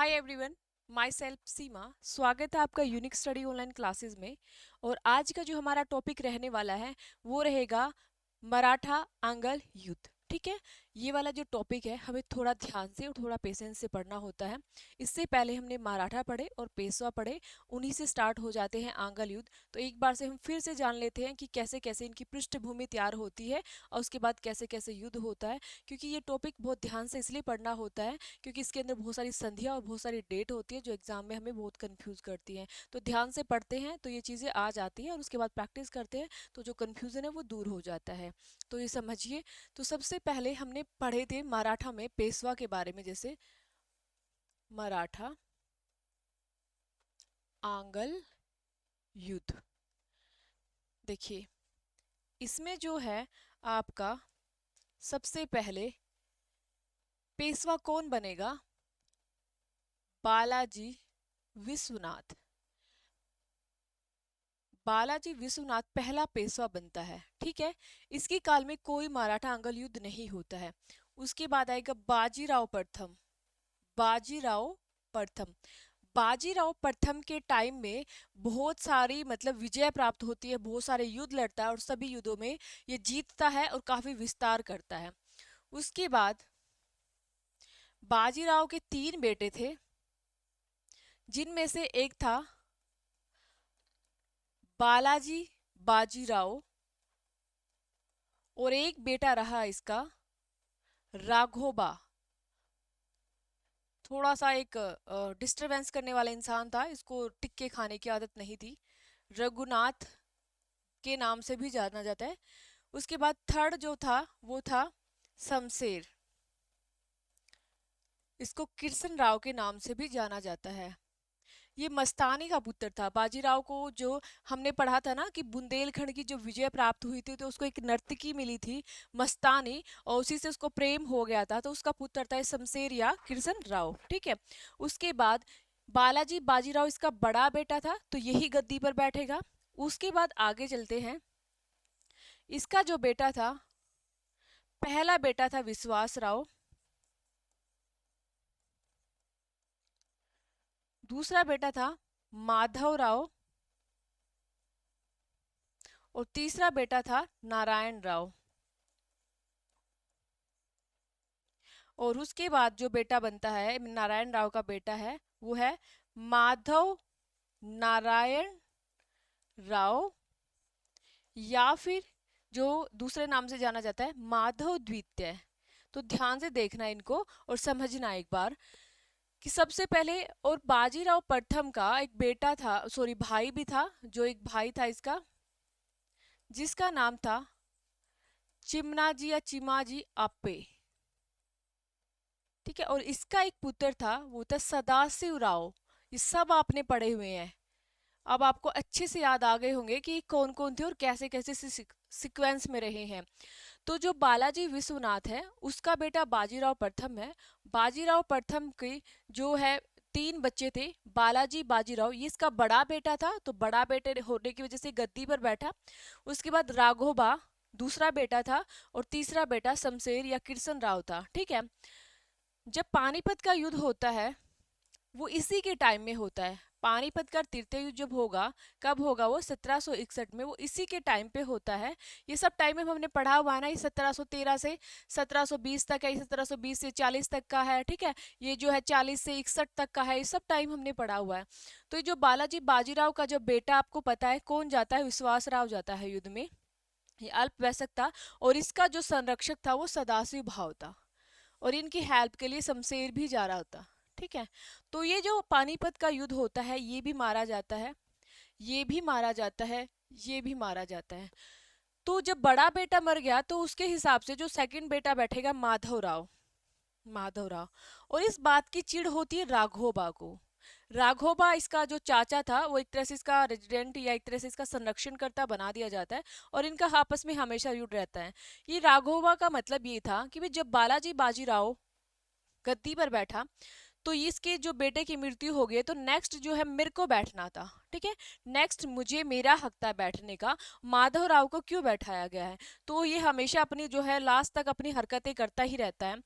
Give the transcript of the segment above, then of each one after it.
Hi everyone, my self सीमा। स्वागत है आपका यूनिक स्टडी ऑनलाइन क्लासेस में। और आज का जो हमारा टॉपिक रहने वाला है वो रहेगा मराठा आंगल युद्ध। ठीक है, ये वाला जो टॉपिक है हमें थोड़ा ध्यान से और थोड़ा पेशेंस से पढ़ना होता है। इससे पहले हमने मराठा पढ़े और पेशवा पढ़े, उन्हीं से स्टार्ट हो जाते हैं आंगल युद्ध। तो एक बार से हम फिर से जान लेते हैं कि कैसे कैसे इनकी पृष्ठभूमि तैयार होती है और उसके बाद कैसे कैसे युद्ध होता है। क्योंकि ये टॉपिक बहुत ध्यान से इसलिए पढ़ना होता है क्योंकि इसके अंदर बहुत सारी संधियाँ और बहुत सारी डेट होती है जो एग्जाम में हमें बहुत कंफ्यूज करती हैं। तो ध्यान से पढ़ते हैं तो ये चीज़ें आ जाती हैं और उसके बाद प्रैक्टिस करते हैं तो जो कन्फ्यूज़न है वो दूर हो जाता है। तो ये समझिए। तो सबसे पहले हमने पढ़े थे मराठा में पेशवा के बारे में, जैसे मराठा आंगल युद्ध। देखिए, इसमें जो है आपका सबसे पहले पेशवा कौन बनेगा? बालाजी विश्वनाथ। बालाजी विश्वनाथ पहला पेशवा बनता है। ठीक है, इसके काल में कोई मराठा आंगल युद्ध नहीं होता है। उसके बाद आएगा बाजीराव प्रथम। बाजीराव प्रथम। बाजीराव प्रथम के टाइम में बहुत सारी मतलब विजय प्राप्त होती है, बहुत सारे युद्ध लड़ता है और सभी युद्धों में ये जीतता है और काफी विस्तार करता है। उसके बाद बाजीराव के तीन बेटे थे, जिनमें से एक था बालाजी बाजीराव और एक बेटा रहा इसका राघोबा। थोड़ा सा एक डिस्टरबेंस करने वाला इंसान था, इसको टिक्के खाने की आदत नहीं थी। रघुनाथ के नाम से भी जाना जाता है। उसके बाद थर्ड जो था वो था शमशेर। इसको किरसन राव के नाम से भी जाना जाता है। ये मस्तानी का पुत्र था। बाजीराव को जो हमने पढ़ा था ना कि बुंदेलखंड की जो विजय प्राप्त हुई थी तो उसको एक नर्तकी मिली थी मस्तानी, और उसी से उसको प्रेम हो गया था, तो उसका पुत्र था शमशेर या किरसन राव। ठीक है, उसके बाद बालाजी बाजीराव इसका बड़ा बेटा था तो यही गद्दी पर बैठेगा। उसके बाद आगे चलते हैं। इसका जो बेटा था, पहला बेटा था विश्वास राव, दूसरा बेटा था माधव राव और तीसरा बेटा था नारायण राव। और उसके बाद जो बेटा बनता है नारायण राव का बेटा है वो है माधव नारायण राव, या फिर जो दूसरे नाम से जाना जाता है माधव द्वितीय। तो ध्यान से देखना इनको और समझना एक बार कि सबसे पहले और बाजीराव प्रथम का एक बेटा था, सॉरी भाई भी था, जो एक भाई था इसका जिसका नाम था चिमनाजी या चिमाजी आपे। ठीक है, और इसका एक पुत्र था वो था सदाशिव राव। ये सब आपने पढ़े हुए हैं। अब आपको अच्छे से याद आ गए होंगे कि कौन कौन थे और कैसे कैसे सीक्वेंस में रहे हैं। तो जो बालाजी विश्वनाथ है उसका बेटा बाजीराव प्रथम है। बाजीराव प्रथम के जो है तीन बच्चे थे। बालाजी बाजीराव ये इसका बड़ा बेटा था, तो बड़ा बेटे होने की वजह से गद्दी पर बैठा। उसके बाद राघोबा दूसरा बेटा था और तीसरा बेटा शमशेर या किरसन राव था। ठीक है, जब पानीपत का युद्ध होता है वो इसी के टाइम में होता है। पानीपत का तृतीय युद्ध जब होगा, कब होगा वो 1761 में, वो इसी के टाइम पे होता है। ये सब टाइम में हमने पढ़ा हुआ है ना, ये 1713 से 1720 तक है, 1720 से 40 तक का है। ठीक है, ये जो है 40 से 61 तक का है, ये सब टाइम हमने पढ़ा हुआ है। तो ये जो बालाजी बाजीराव का जो बेटा आपको पता है कौन जाता है, विश्वास राव जाता है युद्ध में। ये अल्पवयस्क था और इसका जो संरक्षक था वो सदाशिव भाव था और इनकी हेल्प के लिए शमशेर भी जा रहा होता। ठीक है, तो ये जो पानीपत का युद्ध होता है ये भी मारा जाता है, ये भी मारा जाता है, ये भी मारा जाता है। तो जब बड़ा बेटा मर गया तो उसके हिसाब से जो सेकंड बेटा बैठेगा माधव राव। माधव राव, और इस बात की चिढ़ होती है राघोबा को। राघोबा इसका जो चाचा था वो एक तरह से इसका रेजिडेंट या एक तरह से इसका संरक्षण करता बना दिया जाता है और इनका आपस में हमेशा युद्ध रहता है। ये राघोबा का मतलब ये था कि भाई जब बालाजी बाजीराव गद्दी पर बैठा तो इसके जो बेटे की मृत्यु हो गई, तो नेक्स्ट जो है मेरे को बैठना था, ठीक है, नेक्स्ट मुझे मेरा हक था बैठने का। माधव राव को क्यों बैठाया गया है? तो ये हमेशा अपनी जो है लास्ट तक अपनी हरकतें करता ही रहता है,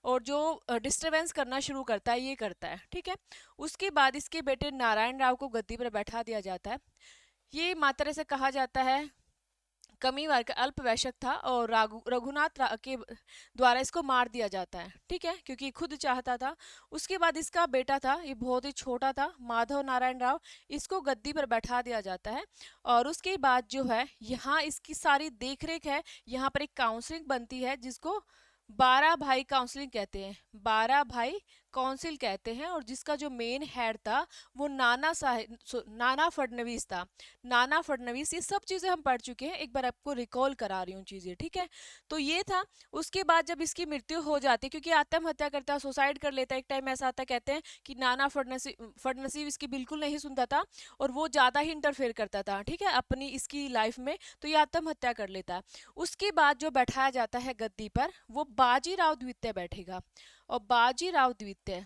और जो डिस्टरबेंस करना शुरू करता है ये करता है, ठीक है। उसके बाद इसके बेटे नारायण राव को गद्दी पर बैठा दिया जाता है। ये मात्रा से कहा जाता है कमी वर्ग का अल्पवयस्क था, और रघुनाथ के द्वारा इसको मार दिया जाता है, ठीक है, क्योंकि खुद चाहता था। उसके बाद इसका बेटा था, ये बहुत ही छोटा था, माधव नारायण राव, इसको गद्दी पर बैठा दिया जाता है। और उसके बाद जो है यहाँ इसकी सारी देखरेख है, यहाँ पर एक काउंसलिंग बनती है जिसको 12 भाई काउंसलिंग कहते हैं, 12 भाई काउंसिल कहते हैं, और जिसका जो मेन हेड था वो नाना फडणवीस था। नाना फडणवीस, ये सब चीजें हम पढ़ चुके हैं, एक बार आपको रिकॉल करा रही हूँ चीजें, ठीक है। तो ये था। उसके बाद जब इसकी मृत्यु हो जाती है, क्योंकि आत्महत्या करता है, सुसाइड कर लेता है, एक टाइम ऐसा आता है, कहते हैं कि नाना फडणवीस इसकी बिल्कुल नहीं सुनता था, और वो ज्यादा ही इंटरफेयर करता था, ठीक है, अपनी इसकी लाइफ में, तो ये आत्महत्या कर लेता है। उसके बाद जो बैठाया जाता है गद्दी पर, वो बाजीराव द्वितीय बैठेगा, और बाजीराव द्वितीय,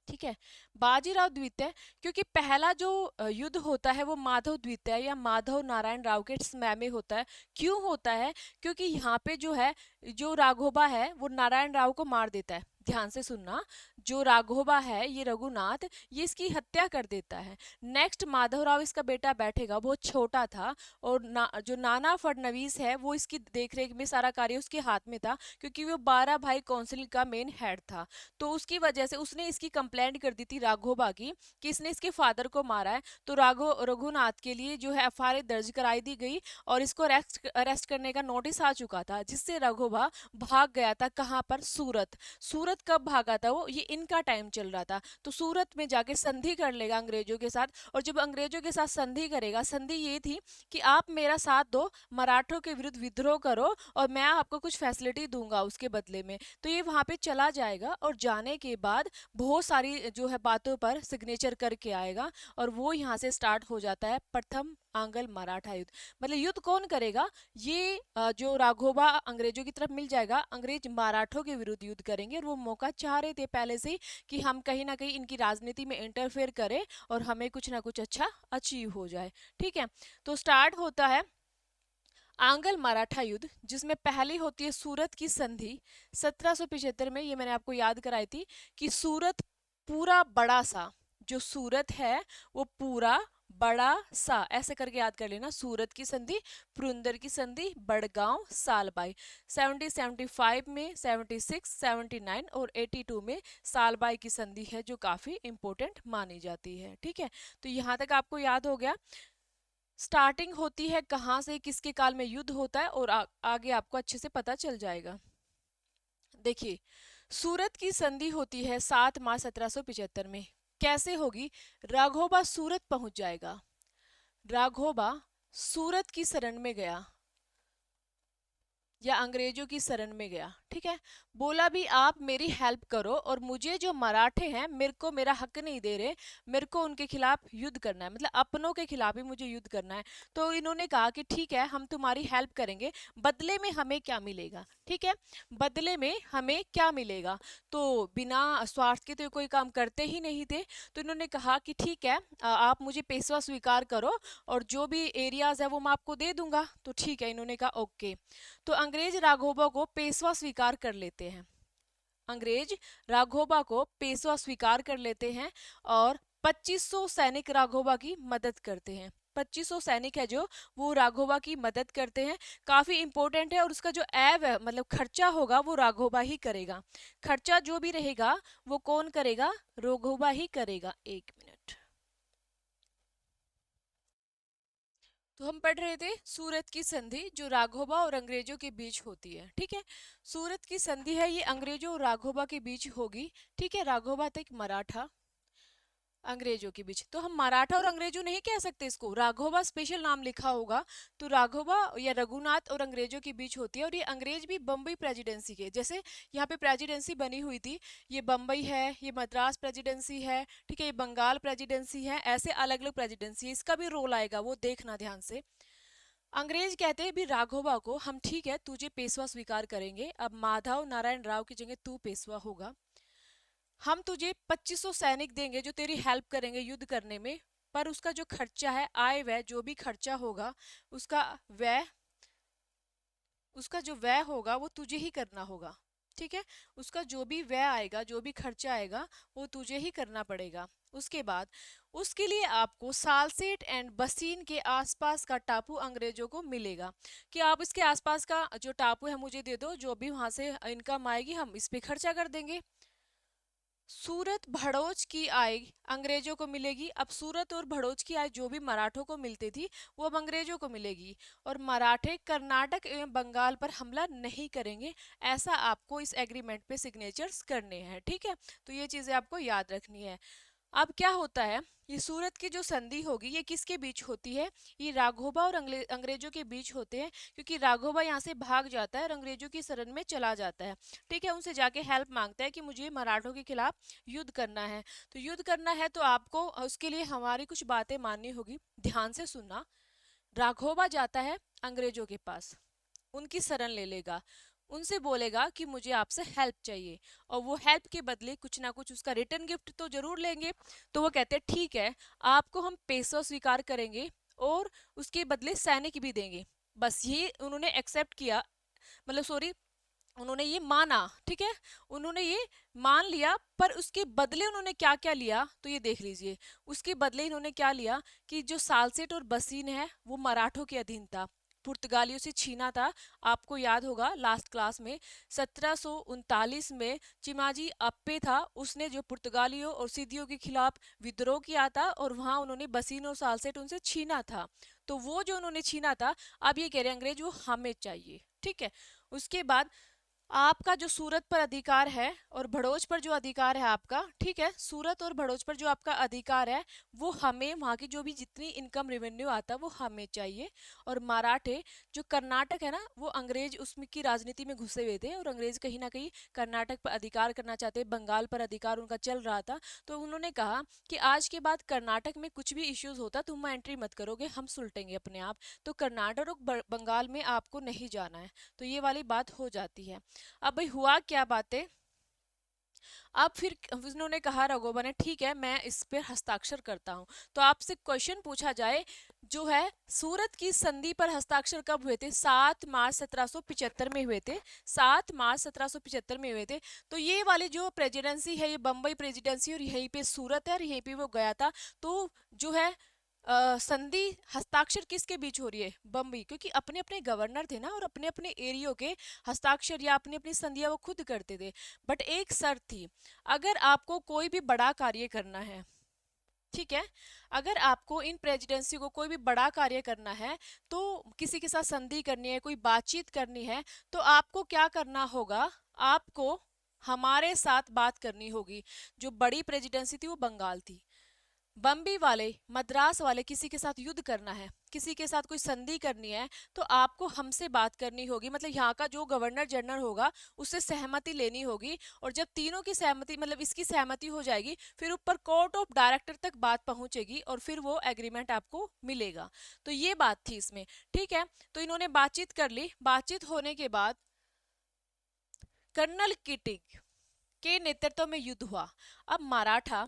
ठीक है, बाजीराव द्वितीय, क्योंकि पहला जो युद्ध होता है वो माधव द्वितीय या माधव नारायण राव के समय में होता है। क्यों होता है? क्योंकि यहाँ पे जो है, जो राघोबा है वो नारायण राव को मार देता है। ध्यान से सुनना, जो राघोबा है ये रघुनाथ, ये इसकी हत्या कर देता है। नेक्स्ट माधवराव इसका बेटा बैठेगा, बहुत छोटा था, और जो नाना फडणवीस है वो इसकी देखरेख में सारा कार्य उसके हाथ में था, क्योंकि वो 12 भाई काउंसिल का मेन हेड था। तो उसकी वजह से उसने इसकी कंप्लेंट कर दी थी राघोबा की कि इसने इसके फादर को मारा है। तो रघुनाथ के लिए जो है एफआईआर दर्ज कराई दी गई, और इसको अरेस्ट करने का नोटिस आ चुका था, जिससे राघोबा भाग गया था। कहाँ पर? सूरत। सूरत कब भागा था वो? ये इनका टाइम चल रहा था, तो सूरत में जाके संधि कर लेगा अंग्रेजों के साथ। और जब अंग्रेजों के साथ संधि करेगा, संधि ये थी कि आप मेरा साथ दो, मराठों के विरुद्ध विद्रोह करो, और मैं आपको कुछ फैसिलिटी दूंगा उसके बदले में। तो ये वहां पे चला जाएगा, और जाने के बाद बहुत सारी जो है बातों पर सिग्नेचर करके आएगा, और वो यहाँ से स्टार्ट हो जाता है प्रथम आंग्ल मराठा युद्ध। मतलब युद्ध कौन करेगा? ये जो राघोबा अंग्रेजों की तरफ मिल जाएगा, अंग्रेज मराठों के विरुद्ध युद्ध करेंगे, और वो मौका चाह रहे थे पहले से ही कि हम कहीं ना कहीं इनकी राजनीति में इंटरफेयर करें, और हमें कुछ ना कुछ अच्छा अचीव हो जाए, ठीक है। तो स्टार्ट होता है आंग्ल मराठा युद्ध, जिसमें पहली होती है सूरत की संधि 1775 में। ये मैंने आपको याद कराई थी कि सूरत पूरा बड़ा सा, जो सूरत है वो पूरा बड़ा सा, ऐसे करके याद कर लेना। सूरत की संधि, पुरंदर की संधि, बड़गांव, सालबाई। 75 में, 76, 79 और 82 में सालबाई की संधि है, जो काफी इंपॉर्टेंट मानी जाती है, ठीक है। तो यहां तक आपको याद हो गया। स्टार्टिंग होती है कहाँ से, किसके काल में युद्ध होता है, और आगे आपको अच्छे से पता चल जाएगा। देखिए, सूरत की संधि होती है 7 मार्च 1775 में। कैसे होगी? राघोबा सूरत पहुंच जाएगा, राघोबा सूरत की शरण में गया, या अंग्रेजों की शरण में गया, ठीक है। बोला भी आप मेरी हेल्प करो, और मुझे जो मराठे हैं मेरे को मेरा हक नहीं दे रहे, मेरे को उनके खिलाफ युद्ध करना है, मतलब अपनों के खिलाफ ही मुझे युद्ध करना है। तो इन्होंने कहा कि ठीक है, हम तुम्हारी हेल्प करेंगे, बदले में हमें क्या मिलेगा, ठीक है, बदले में हमें क्या मिलेगा। तो बिना स्वार्थ के तो कोई काम करते ही नहीं थे, तो इन्होंने कहा कि ठीक है, आप मुझे पेशवा स्वीकार करो, और जो भी एरियाज है वो मैं आपको दे दूंगा। तो ठीक है, इन्होंने कहा ओके। तो अंग्रेज राघोबा को पेशवा स्वीकार कर लेते हैं, अंग्रेज राघोबा को पेशवा स्वीकार कर लेते हैं, और 2500 सैनिक राघोबा की मदद करते हैं। 2500 सैनिक है जो, वो राघोबा की मदद करते हैं। काफी इंपॉर्टेंट है, और उसका जो ऐव है, मतलब खर्चा होगा, वो राघोबा ही करेगा। खर्चा जो भी रहेगा वो कौन करेगा? राघोबा ही करेगा। एक मिनट। तो हम पढ़ रहे थे सूरत की संधि, जो राघोबा और अंग्रेजों के बीच होती है, ठीक है। सूरत की संधि है, ये अंग्रेजों और राघोबा के बीच होगी, ठीक है। राघोबा था एक मराठा, अंग्रेजों के बीच। तो हम मराठा और अंग्रेजों नहीं कह सकते इसको, राघोबा स्पेशल नाम लिखा होगा। तो राघोबा या रघुनाथ और अंग्रेजों के बीच होती है, और ये अंग्रेज भी बम्बई प्रेसिडेंसी के, जैसे यहाँ पे प्रेसिडेंसी बनी हुई थी, ये बम्बई है, ये मद्रास प्रेसिडेंसी है, ठीक है, ये बंगाल प्रेसिडेंसी है, ऐसे अलग अलग प्रेसिडेंसी है, इसका भी रोल आएगा, वो देखना ध्यान से। अंग्रेज कहते हैं भी राघोबा को, हम ठीक है तुझे पेशवा स्वीकार करेंगे, अब माधव नारायण राव की जगह तू पेशवा होगा। हम तुझे 2500 सैनिक देंगे जो तेरी हेल्प करेंगे युद्ध करने में, पर उसका जो खर्चा है, आय व्यय जो भी खर्चा होगा, उसका व्यय उसका जो व्यय होगा वो तुझे ही करना होगा। ठीक है, उसका जो भी व्यय आएगा, जो भी खर्चा आएगा, वो तुझे ही करना पड़ेगा। उसके बाद उसके लिए आपको सालसेट एंड बसीन के आसपास का टापू अंग्रेजों को मिलेगा, कि आप इसके आसपास का जो टापू है मुझे दे दो, जो भी वहां से इनकम आएगी हम इस पे खर्चा कर देंगे। सूरत भड़ोच की आय अंग्रेजों को मिलेगी। अब सूरत और भड़ोच की आय जो भी मराठों को मिलती थी वो अब अंग्रेजों को मिलेगी। और मराठे कर्नाटक एवं बंगाल पर हमला नहीं करेंगे, ऐसा आपको इस एग्रीमेंट पे सिग्नेचर्स करने हैं। ठीक है, तो ये चीजें आपको याद रखनी है। अब क्या होता है, ये सूरत की जो संधि होगी ये किसके बीच होती है? ये राघोबा और अंग्रेजों के बीच होते हैं, क्योंकि राघोबा यहाँ से भाग जाता है और अंग्रेजों की शरण में चला जाता है। ठीक है, उनसे जाके हेल्प मांगता है कि मुझे मराठों के खिलाफ युद्ध करना है। तो युद्ध करना है तो आपको उसके लिए हमारी कुछ बातें माननी होगी, ध्यान से सुनना। राघोबा जाता है अंग्रेजों के पास, उनकी शरण ले लेगा, उनसे बोलेगा कि मुझे आपसे हेल्प चाहिए, और वो हेल्प के बदले कुछ ना कुछ उसका रिटर्न गिफ्ट तो जरूर लेंगे। तो वो कहते हैं ठीक है, आपको हम पैसा स्वीकार करेंगे और उसके बदले सैनिक भी देंगे। बस ये उन्होंने एक्सेप्ट किया, मतलब सॉरी, उन्होंने ये माना। ठीक है, उन्होंने ये मान लिया, पर उसके बदले उन्होंने क्या क्या लिया तो ये देख लीजिए। उसके बदले इन्होंने क्या लिया कि जो सालसेट और बसीन है वो मराठों के अधीन था, पुर्तगालियों से छीना था। आपको याद होगा लास्ट क्लास में 1739 में चिमाजी अप्पे था, उसने जो पुर्तगालियों और सिद्धियों के खिलाफ विद्रोह किया था, और वहां उन्होंने बसीन और सालसेट उनसे छीना था। तो वो जो उन्होंने छीना था, अब ये कह रहे अंग्रेज वो हमें चाहिए। ठीक है, उसके बाद आपका जो सूरत पर अधिकार है और भड़ोच पर जो अधिकार है आपका, ठीक है, सूरत और भड़ोच पर जो आपका अधिकार है वो हमें, वहां की जो भी जितनी इनकम रेवेन्यू आता है वो हमें चाहिए। और मराठे, जो कर्नाटक है ना, वो अंग्रेज उसमें की राजनीति में घुसे हुए थे और अंग्रेज कहीं ना कहीं कर्नाटक पर अधिकार करना चाहते, बंगाल पर अधिकार उनका चल रहा था। तो उन्होंने कहा कि आज के बाद कर्नाटक में कुछ भी इश्यूज होता तुम एंट्री मत करोगे, हम सुलटेंगे अपने आप। तो कर्नाटक और बंगाल में आपको नहीं जाना है। तो ये वाली बात हो जाती है। अब भाई हुआ क्या बातें, अब फिर उन्होंने कहा, रघुबर ने, ठीक है मैं इस पर हस्ताक्षर करता हूं। तो आपसे क्वेश्चन पूछा जाए, जो है सूरत की संधि पर हस्ताक्षर कब हुए थे? 7 मार्च 1775 में हुए थे। 7 मार्च 1775 में हुए थे। तो ये वाली जो प्रेसिडेंसी है ये बम्बई प्रेसिडेंसी, और यहीं पे सूरत है और यहीं पे वो गया था। तो जो है संधि हस्ताक्षर किसके बीच हो रही है? बम्बई, क्योंकि अपने अपने गवर्नर थे ना, और अपने अपने एरियो के हस्ताक्षर या अपनी अपनी संधियां वो खुद करते थे। बट एक शर्त थी, अगर आपको कोई भी बड़ा कार्य करना है, ठीक है, अगर आपको इन प्रेसिडेंसी को कोई भी बड़ा कार्य करना है, तो किसी के साथ संधि करनी है, कोई बातचीत करनी है, तो आपको क्या करना होगा? आपको हमारे साथ बात करनी होगी। जो बड़ी प्रेसिडेंसी थी वो बंगाल थी, बम्बई वाले, मद्रास वाले, किसी के साथ युद्ध करना है, किसी के साथ कोई संधि करनी है, तो आपको हमसे बात करनी होगी। मतलब यहाँ का जो गवर्नर जनरल होगा उससे सहमति लेनी होगी, और जब तीनों की सहमति, मतलब इसकी सहमति हो जाएगी, फिर ऊपर कोर्ट ऑफ डायरेक्टर तक बात पहुंचेगी और फिर वो एग्रीमेंट आपको मिलेगा। तो ये बात थी इसमें। ठीक है, तो इन्होंने बातचीत कर ली। बातचीत होने के बाद कर्नल किटिंग के नेतृत्व में युद्ध हुआ। अब मराठा,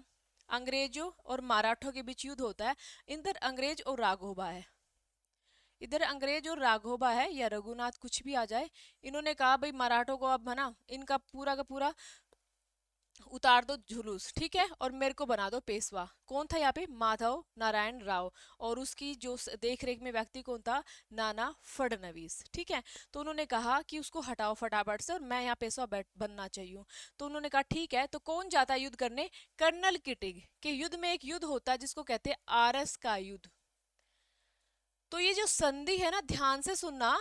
अंग्रेजों और मराठों के बीच युद्ध होता है। इधर अंग्रेज और राघोबा है, इधर अंग्रेज और राघोबा है, या रघुनाथ कुछ भी आ जाए। इन्होंने कहा भाई मराठों को अब है ना, इनका पूरा का पूरा उतार दो जुलूस, ठीक है, और मेरे को बना दो पेशवा। कौन था यहाँ पे? माधव नारायण राव। और उसकी जो देख रेख में व्यक्ति कौन था? नाना फडणवीस। ठीक है, तो उन्होंने कहा कि उसको हटाओ फटाफट से, और मैं यहाँ पेशवा बनना चाहिए। तो उन्होंने कहा ठीक है। तो कौन जाता है युद्ध करने? कर्नल किटिंग के युद्ध में एक युद्ध होता है जिसको कहते हैं आरस का युद्ध। तो ये जो संधि है ना, ध्यान से सुनना,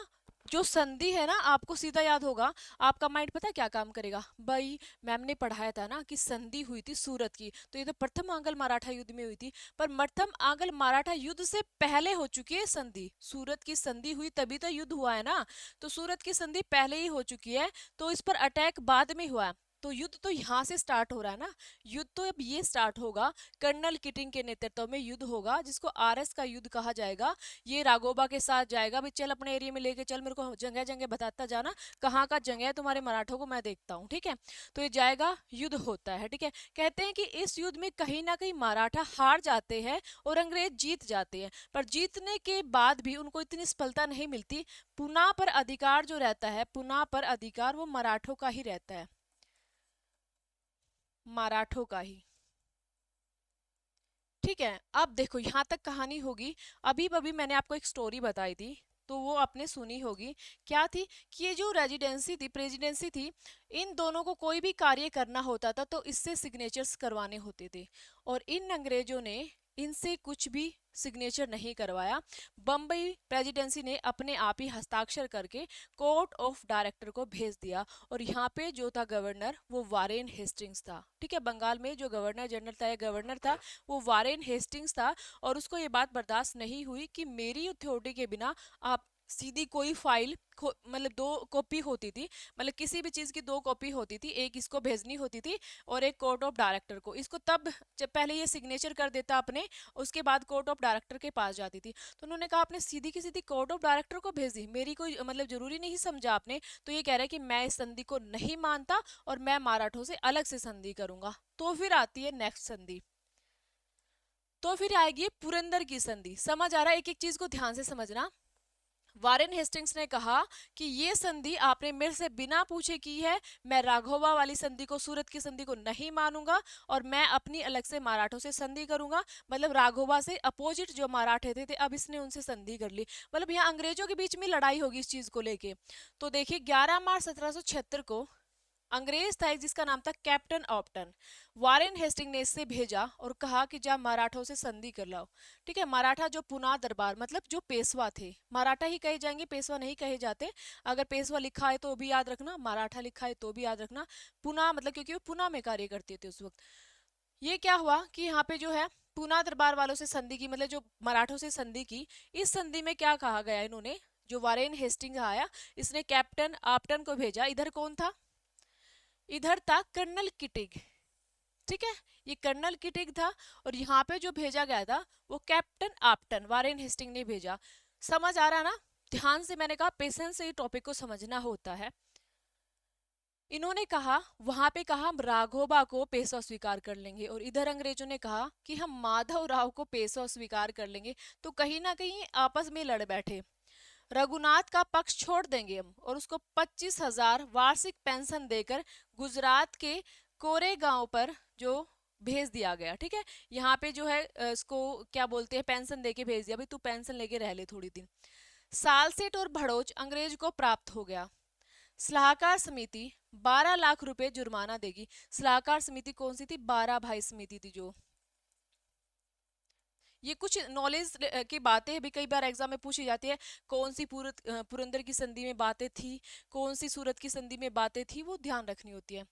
जो संधि है ना आपको सीधा याद होगा। आपका माइंड पता है क्या काम करेगा? भाई मैम ने पढ़ाया था ना कि संधि हुई थी सूरत की, तो ये तो प्रथम आंग्ल मराठा युद्ध में हुई थी। पर प्रथम आंग्ल मराठा युद्ध से पहले हो चुकी है संधि। सूरत की संधि हुई तभी तो युद्ध हुआ है ना, तो सूरत की संधि पहले ही हो चुकी है, तो इस पर अटैक बाद में हुआ है। तो युद्ध तो यहाँ से स्टार्ट हो रहा है ना। युद्ध तो अब ये स्टार्ट होगा, कर्नल किटिंग के नेतृत्व में युद्ध होगा, जिसको आरएस का युद्ध कहा जाएगा। ये राघोबा के साथ जाएगा, भाई चल अपने एरिया में लेके चल, मेरे को जगह जगह बताता जाना कहाँ का जगह है तुम्हारे मराठों को मैं देखता हूँ, ठीक है। तो ये जाएगा, युद्ध होता है, ठीक है। कहते हैं कि इस युद्ध में कहीं ना कहीं मराठा हार जाते हैं और अंग्रेज जीत जाते हैं, पर जीतने के बाद भी उनको इतनी सफलता नहीं मिलती। पुना पर अधिकार जो रहता है, पुना पर अधिकार वो मराठों का ही रहता है, मराठों का ही, ठीक है। अब देखो यहाँ तक कहानी होगी। अभी अभी मैंने आपको एक स्टोरी बताई थी, तो वो आपने सुनी होगी। क्या थी कि ये जो रेजिडेंसी थी, प्रेसिडेंसी थी, इन दोनों को कोई भी कार्य करना होता था तो इससे सिग्नेचर्स करवाने होते थे, और इन अंग्रेजों ने इनसे कुछ भी सिग्नेचर नहीं करवाया। बम्बई प्रेसिडेंसी ने अपने आप ही हस्ताक्षर करके कोर्ट ऑफ डायरेक्टर को भेज दिया, और यहाँ पे जो था गवर्नर वो वारेन हेस्टिंग्स था, ठीक है। बंगाल में जो गवर्नर जनरल था या गवर्नर था वो वारेन हेस्टिंग्स था, और उसको ये बात बर्दाश्त नहीं हुई कि मेरी अथॉरिटी के बिना आप सीधी कोई फाइल मतलब दो कॉपी होती थी, मतलब किसी भी चीज की दो कॉपी होती थी, एक इसको भेजनी होती थी और एक कोर्ट ऑफ डायरेक्टर को। इसको तब जब पहले ये सिग्नेचर कर देता अपने, उसके बाद कोर्ट ऑफ डायरेक्टर के पास जाती थी। तो उन्होंने कहा आपने सीधी की सीधी कोर्ट ऑफ डायरेक्टर को भेज दी, मेरी कोई मतलब जरूरी नहीं समझा आपने। तो ये कह रहा है कि मैं इस संधि को नहीं मानता और मैं मराठों से अलग से संधि करूंगा। तो फिर आती है नेक्स्ट संधि, तो फिर आएगी पुरंदर की संधि। समझ आ रहा है, एक एक चीज को ध्यान से समझना। वारेन हेस्टिंग्स ने कहा कि ये संधि आपने मेरे से बिना पूछे की है, मैं राघोबा वाली संधि को, सूरत की संधि को नहीं मानूंगा, और मैं अपनी अलग से मराठों से संधि करूंगा। मतलब राघोबा से अपोजिट जो मराठे थे अब इसने उनसे संधि कर ली। मतलब यहाँ अंग्रेजों के बीच में लड़ाई होगी इस चीज को लेके। तो देखिए 11 मार्च 1776 को अंग्रेज था एक जिसका नाम था कैप्टन ऑप्टन, वारेन हेस्टिंग ने इससे भेजा और कहा कि जा मराठों से संधि कर लाओ, ठीक है। मराठा जो पुना दरबार, मतलब जो पेशवा थे, मराठा ही कहे जाएंगे, पेशवा नहीं कहे जाते। अगर पेशवा लिखा है तो भी याद रखना, मराठा लिखा है तो भी याद रखना। पुना मतलब क्योंकि वो पुना में कार्य करते थे उस वक्त। ये क्या हुआ कि यहाँ पे जो है पुना दरबार वालों से संधि की, मतलब जो मराठों से संधि की। इस संधि में क्या कहा गया, इन्होंने जो वारेन हेस्टिंग आया, इसने कैप्टन आप्टन को भेजा। इधर कौन था, इधर था कर्नल किटिग, ठीक है। ये कर्नल किटिग था, और यहाँ पे जो भेजा गया था वो कैप्टन आप्टन, वारेन हेस्टिंग ने भेजा। समझ आ रहा ना, ध्यान से, मैंने कहा पेशेंस से ये टॉपिक को समझना होता है। इन्होंने कहा, वहां पे कहा हम राघोबा को पेशवा स्वीकार कर लेंगे, और इधर अंग्रेजों ने कहा कि हम माधव राव को पेशवा स्वीकार कर लेंगे। तो कहीं ना कहीं आपस में लड़ बैठे। रघुनाथ का पक्ष छोड़ देंगे हम, और उसको 25,000 वार्षिक पेंशन देकर गुजरात के कोरे गांव पर जो भेज दिया गया, ठीक है। यहाँ पे जो है इसको क्या बोलते हैं, पेंशन देके भेज दिया, भाई तू पेंशन लेके रह ले थोड़ी दिन। सालसेट और भड़ोच अंग्रेज को प्राप्त हो गया। सलाहकार समिति 12 लाख रुपए जुर्माना देगी। सलाहकार समिति कौन सी थी, 12 भाई समिति थी जो। ये कुछ नॉलेज की बातें भी कई बार एग्जाम में पूछी जाती है। कौन सी पुरंदर की संधि में बातें थी, कौन सी सूरत की संधि में बातें थी, वो ध्यान रखनी होती है।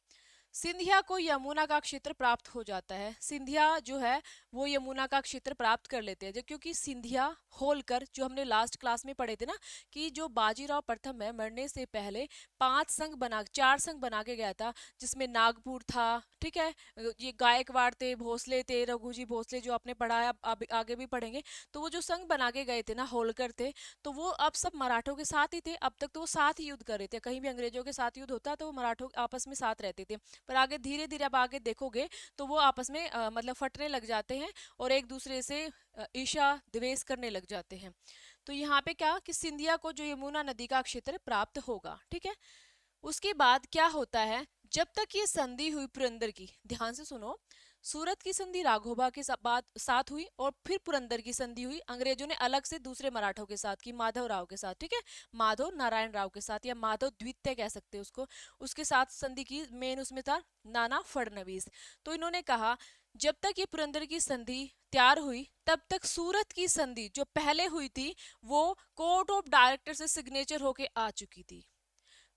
सिंधिया को यमुना का क्षेत्र प्राप्त हो जाता है। सिंधिया जो है वो यमुना का क्षेत्र प्राप्त कर लेते हैं, क्योंकि सिंधिया होलकर जो हमने लास्ट क्लास में पढ़े थे ना, कि जो बाजीराव प्रथम है मरने से पहले 4 संघ बना के गया था, जिसमें नागपुर था, ठीक है। ये गायकवाड़ थे, भोसले थे, रघुजी भोसले जो आपने पढ़ा है, अब आगे भी पढ़ेंगे। तो वो जो संघ बना के गए थे ना, होलकर थे, तो वो अब सब मराठों के साथ ही थे। अब तक तो वो साथ ही युद्ध कर रहे थे, कहीं भी अंग्रेजों के साथ युद्ध होता तो वो मराठों आपस में साथ रहते थे। पर आगे धीरे धीरे अब आगे देखोगे तो वो आपस में मतलब फटने लग जाते हैं, और एक दूसरे से ईर्ष्या द्वेष करने लग जाते हैं। तो यहाँ पे क्या कि सिंधिया को जो यमुना नदी का क्षेत्र प्राप्त होगा, ठीक है। उसके बाद क्या होता है, जब तक ये संधि हुई पुरंदर की, ध्यान से सुनो, सूरत की संधि राघोबा के साथ हुई, और फिर पुरंदर की संधि हुई अंग्रेजों ने अलग से दूसरे मराठों के साथ की, माधव राव के साथ, ठीक है। माधव नारायण राव के साथ, या माधव द्वितीय कह सकते हैं उसको, उसके साथ संधि की। मेन उसमें था नाना फडणवीस। तो इन्होंने कहा जब तक ये पुरंदर की संधि तैयार हुई तब तक सूरत की संधि जो पहले हुई थी वो कोर्ट ऑफ डायरेक्टर से सिग्नेचर होके आ चुकी थी।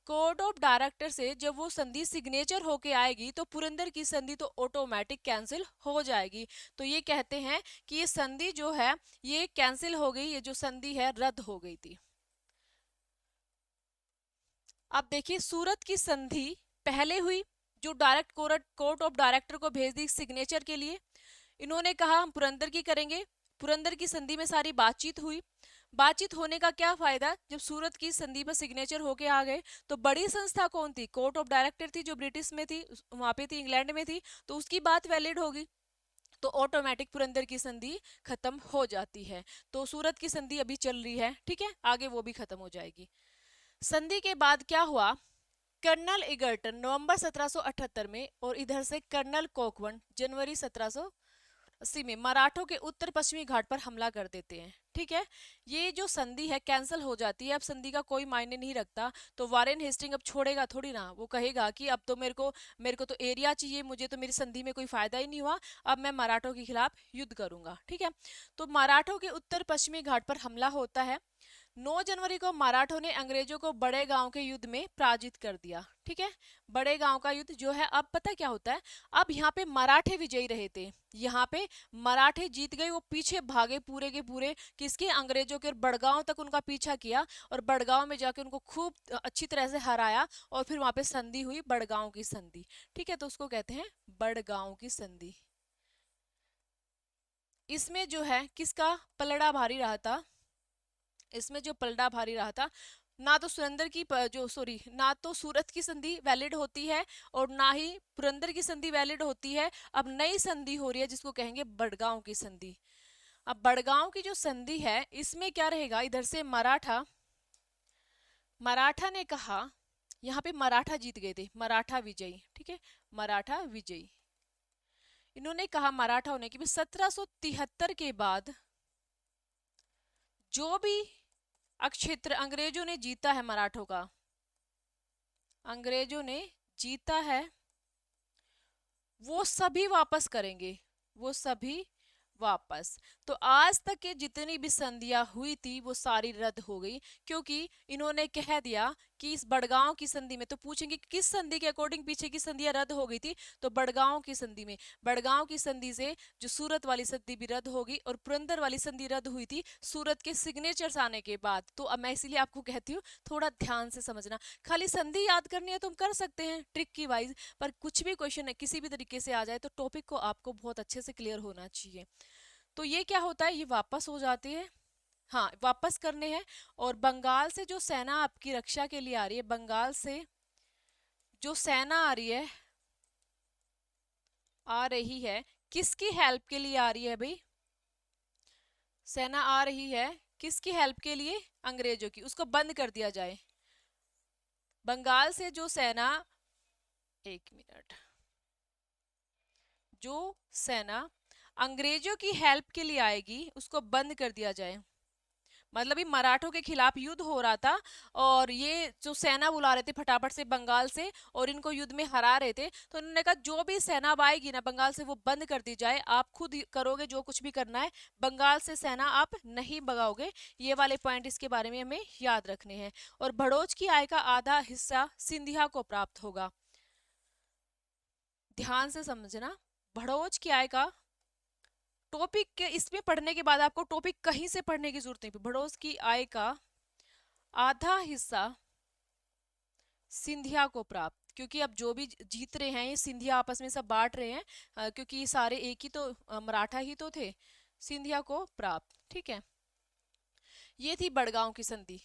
कोर्ट ऑफ डायरेक्टर से जब वो संधि सिग्नेचर होके आएगी तो पुरंदर की संधि तो ऑटोमेटिक कैंसिल हो जाएगी। तो ये कहते हैं कि ये संधि जो है ये कैंसिल हो गई, ये जो संधि है रद्द हो गई थी। अब देखिए सूरत की संधि पहले हुई, जो डायरेक्ट कोर्ट ऑफ डायरेक्टर को भेज दी सिग्नेचर के लिए। इन्होंने कहा हम पुरंदर की करेंगे। पुरंदर की संधि में सारी बातचीत हुई। बातचीत होने का क्या फायदा, जब सूरत की संधि पर सिग्नेचर होके आ गए तो बड़ी संस्था कौन थी, कोर्ट ऑफ डायरेक्टर थी जो ब्रिटिश में थी, वहां पे थी, इंग्लैंड में थी, तो उसकी बात वैलिड होगी, तो ऑटोमेटिक पुरंदर की संधि खत्म हो जाती है। तो सूरत की संधि अभी चल रही है, ठीक है, आगे वो भी खत्म हो जाएगी। संधि के बाद क्या हुआ, कर्नल इगर्टन नवंबर 1778 में और इधर से कर्नल कोकवन जनवरी 1780 में मराठों के उत्तर पश्चिमी घाट पर हमला कर देते हैं। ठीक है, ये जो संधि है कैंसिल हो जाती है, अब संधि का कोई मायने नहीं रखता। तो वारेन हेस्टिंग अब छोड़ेगा थोड़ी ना, वो कहेगा कि अब तो मेरे को तो एरिया चाहिए, मुझे तो मेरी संधि में कोई फायदा ही नहीं हुआ, अब मैं मराठों के खिलाफ युद्ध करूंगा। ठीक है, तो मराठों के उत्तर पश्चिमी घाट पर हमला होता है। 9 जनवरी को मराठों ने अंग्रेजों को बड़े गांव के युद्ध में पराजित कर दिया। ठीक है, बड़े गांव का युद्ध जो है, अब पता क्या होता है, अब यहाँ पे मराठे विजयी रहे थे, यहाँ पे मराठे जीत गए, वो पीछे भागे पूरे के पूरे किसके, अंग्रेजों के, और बड़गांव तक उनका पीछा किया और बड़गांव में जाके उनको खूब अच्छी तरह से हराया और फिर वहां पे संधि हुई, बड़गांव की संधि। ठीक है, तो उसको कहते हैं बड़गांव की संधि। इसमें जो है किसका पलड़ा भारी रहा था, इसमें जो पलड़ा भारी रहा था, ना तो सुरेंद्र की जो सॉरी ना तो सूरत की संधि वैलिड होती है और ना ही पुरंदर की संधि वैलिड होती है। अब नई संधि हो रही है जिसको कहेंगे बड़गांव की संधि। अब बड़गांव की जो संधि है इसमें क्या रहेगा, इधर से मराठा मराठा ने कहा, यहाँ पे मराठा जीत गए थे, मराठा विजयी। ठीक है, मराठा विजयी, इन्होंने कहा मराठा ने कि 1773 के बाद जो भी अक्षेत्र अंग्रेजों ने जीता है, मराठों का अंग्रेजों ने जीता है, वो सभी वापस करेंगे, वो सभी वापस। तो आज तक के जितनी भी संधियां हुई थी वो सारी रद्द हो गई, क्योंकि इन्होंने कह दिया कि इस बड़गांव की संधि में, तो पूछेंगे कि किस संधि के अकॉर्डिंग पीछे की संधियां रद्द हो गई थी, तो बड़गांव की संधि में, बड़गांव की संधि से जो सूरत वाली संधि भी रद्द होगी और पुरंदर वाली संधि रद्द हुई थी सूरत के सिग्नेचर्स आने के बाद। तो अब मैं इसीलिए आपको कहती हूँ थोड़ा ध्यान से समझना, खाली संधि याद करनी है तुम कर सकते हैं ट्रिक की वाइज, पर कुछ भी क्वेश्चन है किसी भी तरीके से आ जाए तो टॉपिक को आपको बहुत अच्छे से क्लियर होना चाहिए। तो ये क्या होता है, ये वापस हो जाते हैं, हाँ वापस करने हैं। और बंगाल से जो सेना आपकी रक्षा के लिए आ रही है, बंगाल से जो सेना आ रही है, किसकी हेल्प के लिए आ रही है भाई, सेना आ रही है किसकी हेल्प के लिए, अंग्रेजों की, उसको बंद कर दिया जाए। बंगाल से जो सेना, एक मिनट, जो सेना अंग्रेजों की हेल्प के लिए आएगी उसको बंद कर दिया जाए। मतलब ये मराठों के खिलाफ युद्ध हो रहा था और ये जो सेना बुला रहे थे फटाफट से बंगाल से और इनको युद्ध में हरा रहे थे, तो उन्होंने कहा जो भी सेना अब आएगी ना बंगाल से वो बंद कर दी जाए, आप खुद करोगे जो कुछ भी करना है, बंगाल से सेना आप नहीं भगाओगे। ये वाले पॉइंट इसके बारे में हमें याद रखने हैं। और भड़ोच की आय का आधा हिस्सा सिंधिया को प्राप्त होगा, ध्यान से समझना, भड़ोच की आय का, टॉपिक के इसमें पढ़ने के बाद आपको टॉपिक कहीं से पढ़ने की जरूरत नहीं, भड़ोस की आय का आधा हिस्सा सिंधिया को प्राप्त, क्योंकि अब जो भी जीत रहे हैं ये सिंधिया आपस में सब बांट रहे हैं, क्योंकि ये सारे एक ही तो मराठा ही तो थे, सिंधिया को प्राप्त। ठीक है, ये थी बड़गांव की संधि।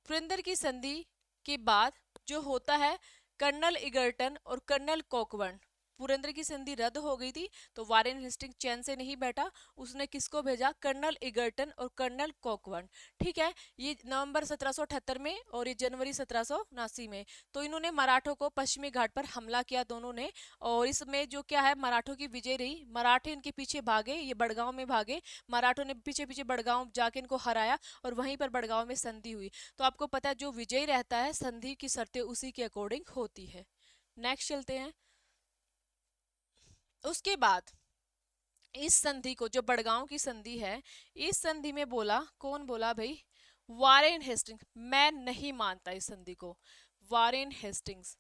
पुरंदर की संधि के बाद जो होता है, कर्नल इगर्टन और कर्नल कोकवन, पुरंदर की संधि रद्द हो गई थी तो वारेन हेस्टिंग चैन से नहीं बैठा, उसने किसको भेजा, कर्नल इगर्टन और कर्नल कोकवन। ठीक है, ये नवंबर 1778 में और ये जनवरी 1779 में। तो इन्होंने मराठों को पश्चिमी घाट पर हमला किया दोनों ने, और इसमें जो क्या है मराठों की विजय रही, मराठे इनके पीछे भागे, ये बड़गांव में भागे, मराठों ने पीछे पीछे बड़गांव जाके इनको हराया और वहीं पर बड़गांव में संधि हुई। तो आपको पता है जो विजय रहता है संधि की शर्तें उसी के अकॉर्डिंग होती है। नेक्स्ट चलते हैं। उसके बाद इस संधि को, जो बड़गांव की संधि है, इस संधि में बोला, कौन बोला भाई, वारेन हेस्टिंग्स, मैं नहीं मानता इस संधि को, वारेन हेस्टिंग्स,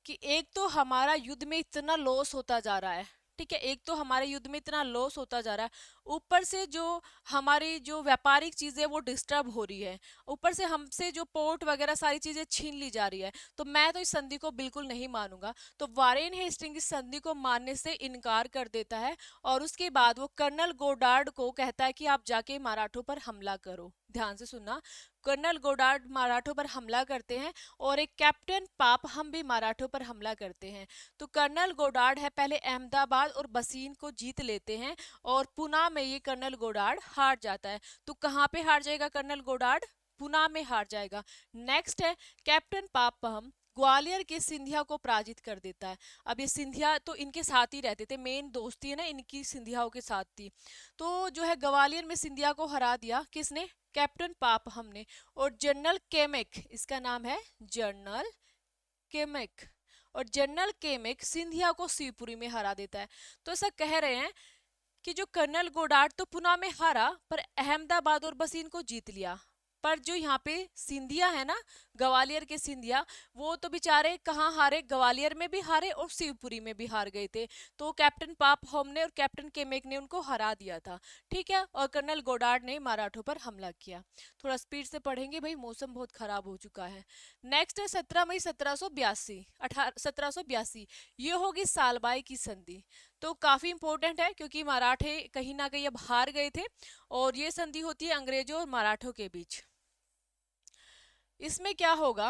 कि एक तो हमारा युद्ध में इतना लॉस होता जा रहा है, ठीक है। एक तो हमारे युद्ध में इतना लॉस होता जा रहा है, ऊपर से जो हमारी जो व्यापारिक चीजें वो डिस्टर्ब हो रही है, ऊपर से हमसे जो पोर्ट वगैरह सारी चीजें छीन ली जा रही है। तो मैं तो इस संधि को बिल्कुल नहीं मानूंगा। तो वारेन हेस्टिंग इस संधि को मानने से इनकार कर देता है, और उसके बाद वो कर्नल गोडार्ड को कहता है कि आप जाके मराठों पर हमला करो। ध्यान से सुनना, कर्नल गोडार्ड मराठों पर हमला करते हैं, और एक कैप्टन पाप हम भी मराठों पर हमला करते हैं। तो कर्नल गोडार्ड है पहले अहमदाबाद और बसीन को जीत लेते हैं, और पुणे में ये कर्नल गोडार्ड हार जाता है। तो कहाँ पे हार जाएगा कर्नल गोडार्ड? पुणे में हार जाएगा। नेक्स्ट है कैप्टन पापम ग्वालियर के सिंधिया को पराजित कर देता है। अब ये सिंधिया तो इनके साथ ही रहते थे, मेन दोस्ती है ना इनकी सिंधियाओं के साथ थी। तो जो है ग्वालियर में सिंधिया को हरा दिया किसने? कैप्टन पापहम ने। और जनरल केमेक, इसका नाम है जनरल केमेक, और जनरल केमेक सिंधिया को शिवपुरी में हरा देता है। तो ऐसा कह रहे हैं कि जो कर्नल गोडार्ड तो पुणे में हारा, पर अहमदाबाद और बसीन को जीत लिया। पर जो यहाँ पे सिंधिया है ना, ग्वालियर के सिंधिया, वो तो बेचारे कहाँ हारे? ग्वालियर में भी हारे और शिवपुरी में भी हार गए थे। तो कैप्टन पाप होम ने और कैप्टन केमेक ने उनको हरा दिया था। ठीक है, और कर्नल गोडार्ड ने मराठों पर हमला किया। थोड़ा स्पीड से पढ़ेंगे भाई, मौसम बहुत खराब हो चुका है। नेक्स्ट है 17 मई 1782, 1782, ये होगी सालबाई की संधि। तो काफी इंपॉर्टेंट है क्योंकि मराठे कहीं ना कहीं अब हार गए थे, और ये संधि होती है अंग्रेजों और मराठों के बीच। इसमें क्या होगा?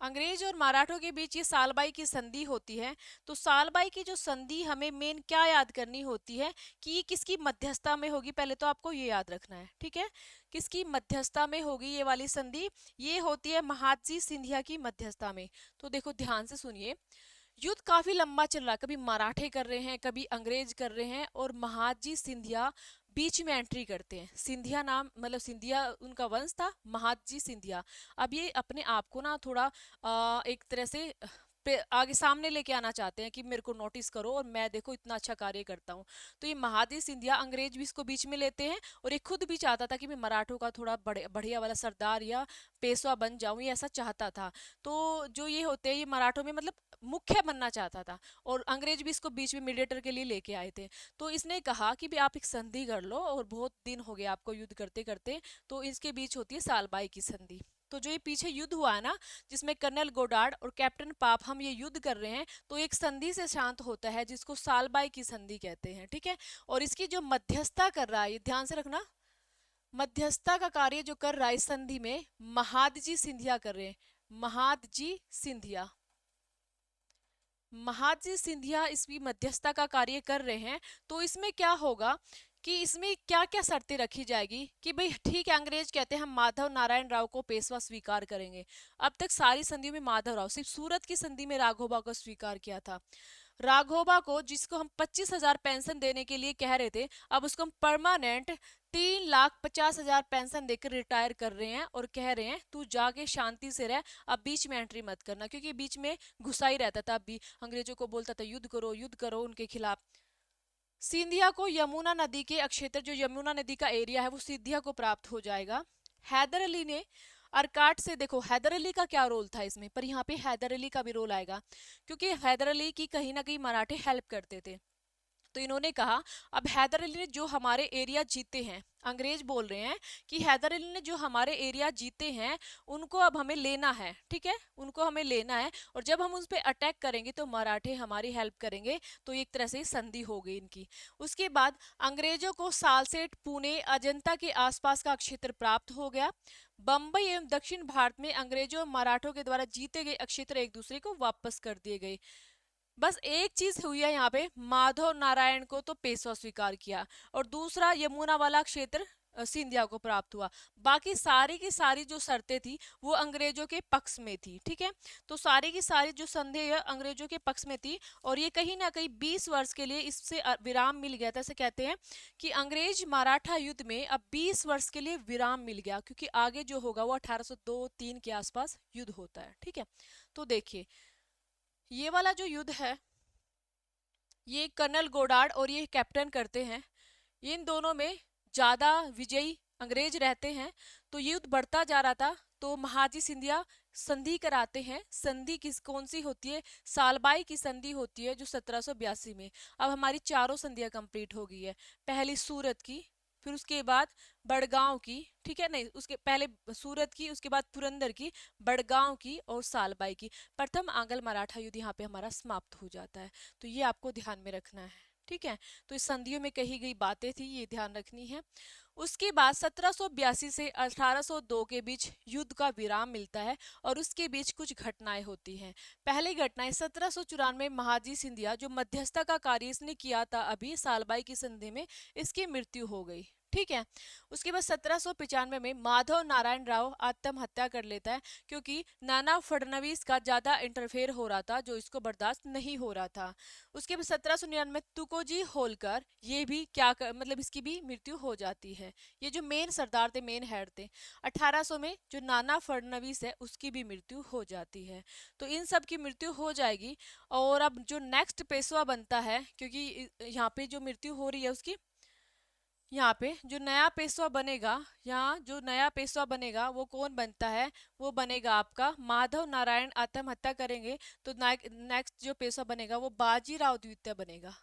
अंग्रेज और मराठों के बीच ये सालबाई की संधि होती है। तो सालबाई की जो संधि हमें मेन क्या याद करनी होती है कि ये किसकी मध्यस्थता में होगी, पहले तो आपको ये याद रखना है। ठीक है, किसकी मध्यस्थता में होगी ये वाली संधि? ये होती है महादजी सिंधिया की मध्यस्थता में। तो देखो ध्यान से सुनिए, युद्ध काफी लंबा चल रहा है, कभी मराठे कर रहे हैं, कभी अंग्रेज कर रहे हैं, और महादजी सिंधिया बीच में एंट्री करते हैं। सिंधिया नाम मतलब सिंधिया उनका वंश था, महादजी सिंधिया। अब ये अपने आप को ना थोड़ा एक तरह से आगे सामने लेके आना चाहते हैं कि मेरे को नोटिस करो और मैं देखो इतना अच्छा कार्य करता हूँ। तो ये महादजी सिंधिया, अंग्रेज भी इसको बीच में लेते हैं, और ये खुद भी चाहता था कि मैं मराठों का थोड़ा बढ़िया वाला सरदार या पेशवा बन जाऊं, ये ऐसा चाहता था। तो जो ये होते हैं ये मराठों में मतलब मुख्य बनना चाहता था, और अंग्रेज भी इसको बीच में मीडिएटर के लिए लेके आए थे। तो इसने कहा कि भी आप एक संधि कर लो, और बहुत दिन हो गए आपको युद्ध करते करते, तो इसके बीच होती है सालबाई की संधि। तो जो ये पीछे युद्ध हुआ है ना, जिसमें कर्नल गोडार्ड और कैप्टन पाप हम ये युद्ध कर रहे हैं, तो एक संधि से शांत होता है जिसको सालबाई की संधि कहते हैं। ठीक है, और इसकी जो मध्यस्थता कर रहा है, ये ध्यान से रखना, मध्यस्थता का कार्य जो कर रहा है इस संधि में महादजी सिंधिया कर रहे हैं। महादजी सिंधिया, महादजी सिंधिया इसकी मध्यस्थता का कार्य कर रहे हैं। तो इसमें क्या होगा कि इसमें क्या क्या शर्तें रखी जाएगी कि भाई ठीक है, अंग्रेज कहते हैं हम माधव नारायण राव को पेशवा स्वीकार करेंगे। अब तक सारी संधियों में माधव राव, सिर्फ सूरत की संधि में राघोबा को स्वीकार किया था। राघोबा को, जिसको हम 25,000 पेंशन देने के लिए कह रहे थे, अब उसको हम परमानेंट 3,50,000 पेंशन देकर रिटायर कर रहे हैं, और कह रहे हैं तू जाके शांति से रह, अब बीच में एंट्री मत करना, क्योंकि बीच में घुसा ही रहता था। अब भी अंग्रेजों को बोलता था युद्ध करो उनके खिलाफ। सिंधिया को यमुना नदी के अक्षेत्र, जो यमुना नदी का एरिया है, वो सिंधिया को प्राप्त हो जाएगा। हैदर अली ने अरकाट से, देखो हैदर अली का क्या रोल था इसमें, पर यहाँ पे हैदर अली का भी रोल आएगा, क्योंकि हैदर अली की कहीं ना कहीं मराठे हेल्प करते थे। तो इन्होंने कहा अब हैदर अली ने जो हमारे एरिया जीते हैं, अंग्रेज बोल रहे हैं कि हैदर अली ने जो हमारे एरिया जीते हैं उनको अब हमें लेना है। ठीक है, उनको हमें लेना है, और जब हम उन पे अटैक करेंगे तो मराठे हमारी हेल्प करेंगे। तो एक तरह से संधि हो गई इनकी। उसके बाद अंग्रेजों को सालसेट, पुणे, अजंता के आसपास का क्षेत्र प्राप्त हो गया। बंबई एवं दक्षिण भारत में अंग्रेजों और मराठों के द्वारा जीते गए क्षेत्र एक दूसरे को वापस कर दिए गए। बस एक चीज हुई है यहाँ पे, माधव नारायण को तो पेशवा स्वीकार किया, और दूसरा यमुना वाला क्षेत्र सिंधिया को प्राप्त हुआ। बाकी सारी की सारी जो शर्तें थी वो अंग्रेजों के पक्ष में थी। ठीक है, तो सारी की सारी जो संधि है अंग्रेजों के पक्ष में थी, और ये कहीं ना कहीं 20 वर्ष के लिए इससे विराम मिल गया था। ऐसे कहते हैं कि अंग्रेज मराठा युद्ध में अब 20 वर्ष के लिए विराम मिल गया, क्योंकि आगे जो होगा वो 1802-3 के आसपास युद्ध होता है। ठीक है, तो देखिए ये वाला जो युद्ध है, ये कर्नल गोडार्ड और ये कैप्टन करते हैं। इन दोनों में ज्यादा विजयी अंग्रेज रहते हैं। तो युद्ध बढ़ता जा रहा था, तो महाजी सिंधिया संधि कराते हैं। संधि किस कौन सी होती है? सालबाई की संधि होती है जो 1782 में। अब हमारी चारों संधियां कंप्लीट हो गई है। पहली सूरत की, फिर उसके बाद बड़गांव की, ठीक है, नहीं उसके पहले सूरत की, उसके बाद पुरंदर की, बड़गांव की और सालबाई की। प्रथम आंग्ल मराठा युद्ध यहाँ पे हमारा समाप्त हो जाता है। तो ये आपको ध्यान में रखना है, ठीक है। तो इस संधियों में कही गई बातें थी, ये ध्यान रखनी है। उसके बाद 1782 से 1802 के बीच युद्ध का विराम मिलता है और उसके बीच कुछ घटनाएं होती हैं। पहली घटना 1794 महाजी सिंधिया जो मध्यस्थता का कार्य इसने किया था अभी सालबाई की संधि में, इसकी मृत्यु हो गई, ठीक है। उसके बाद 1795 में माधव नारायण राव आत्महत्या कर लेता है क्योंकि नाना फडणवीस का ज्यादा इंटरफेयर हो रहा था जो इसको बर्दाश्त नहीं हो रहा था। उसके बाद 1799 तुकोजी होलकर, ये भी मतलब इसकी भी मृत्यु हो जाती है। ये जो मेन सरदार थे, मेन हेड थे। 1800 में जो नाना फडणवीस है उसकी भी मृत्यु हो जाती है। तो इन सब की मृत्यु हो जाएगी। और अब जो नेक्स्ट पेशवा बनता है, क्योंकि यहाँ पे जो मृत्यु हो रही है उसकी, यहाँ पे जो नया पेशवा बनेगा, यहाँ जो नया पेशवा बनेगा वो कौन बनता है? वो बनेगा आपका माधव नारायण आत्महत्या करेंगे। तो नेक्स्ट जो पेशवा बनेगा वो बाजीराव द्वितीय बनेगा।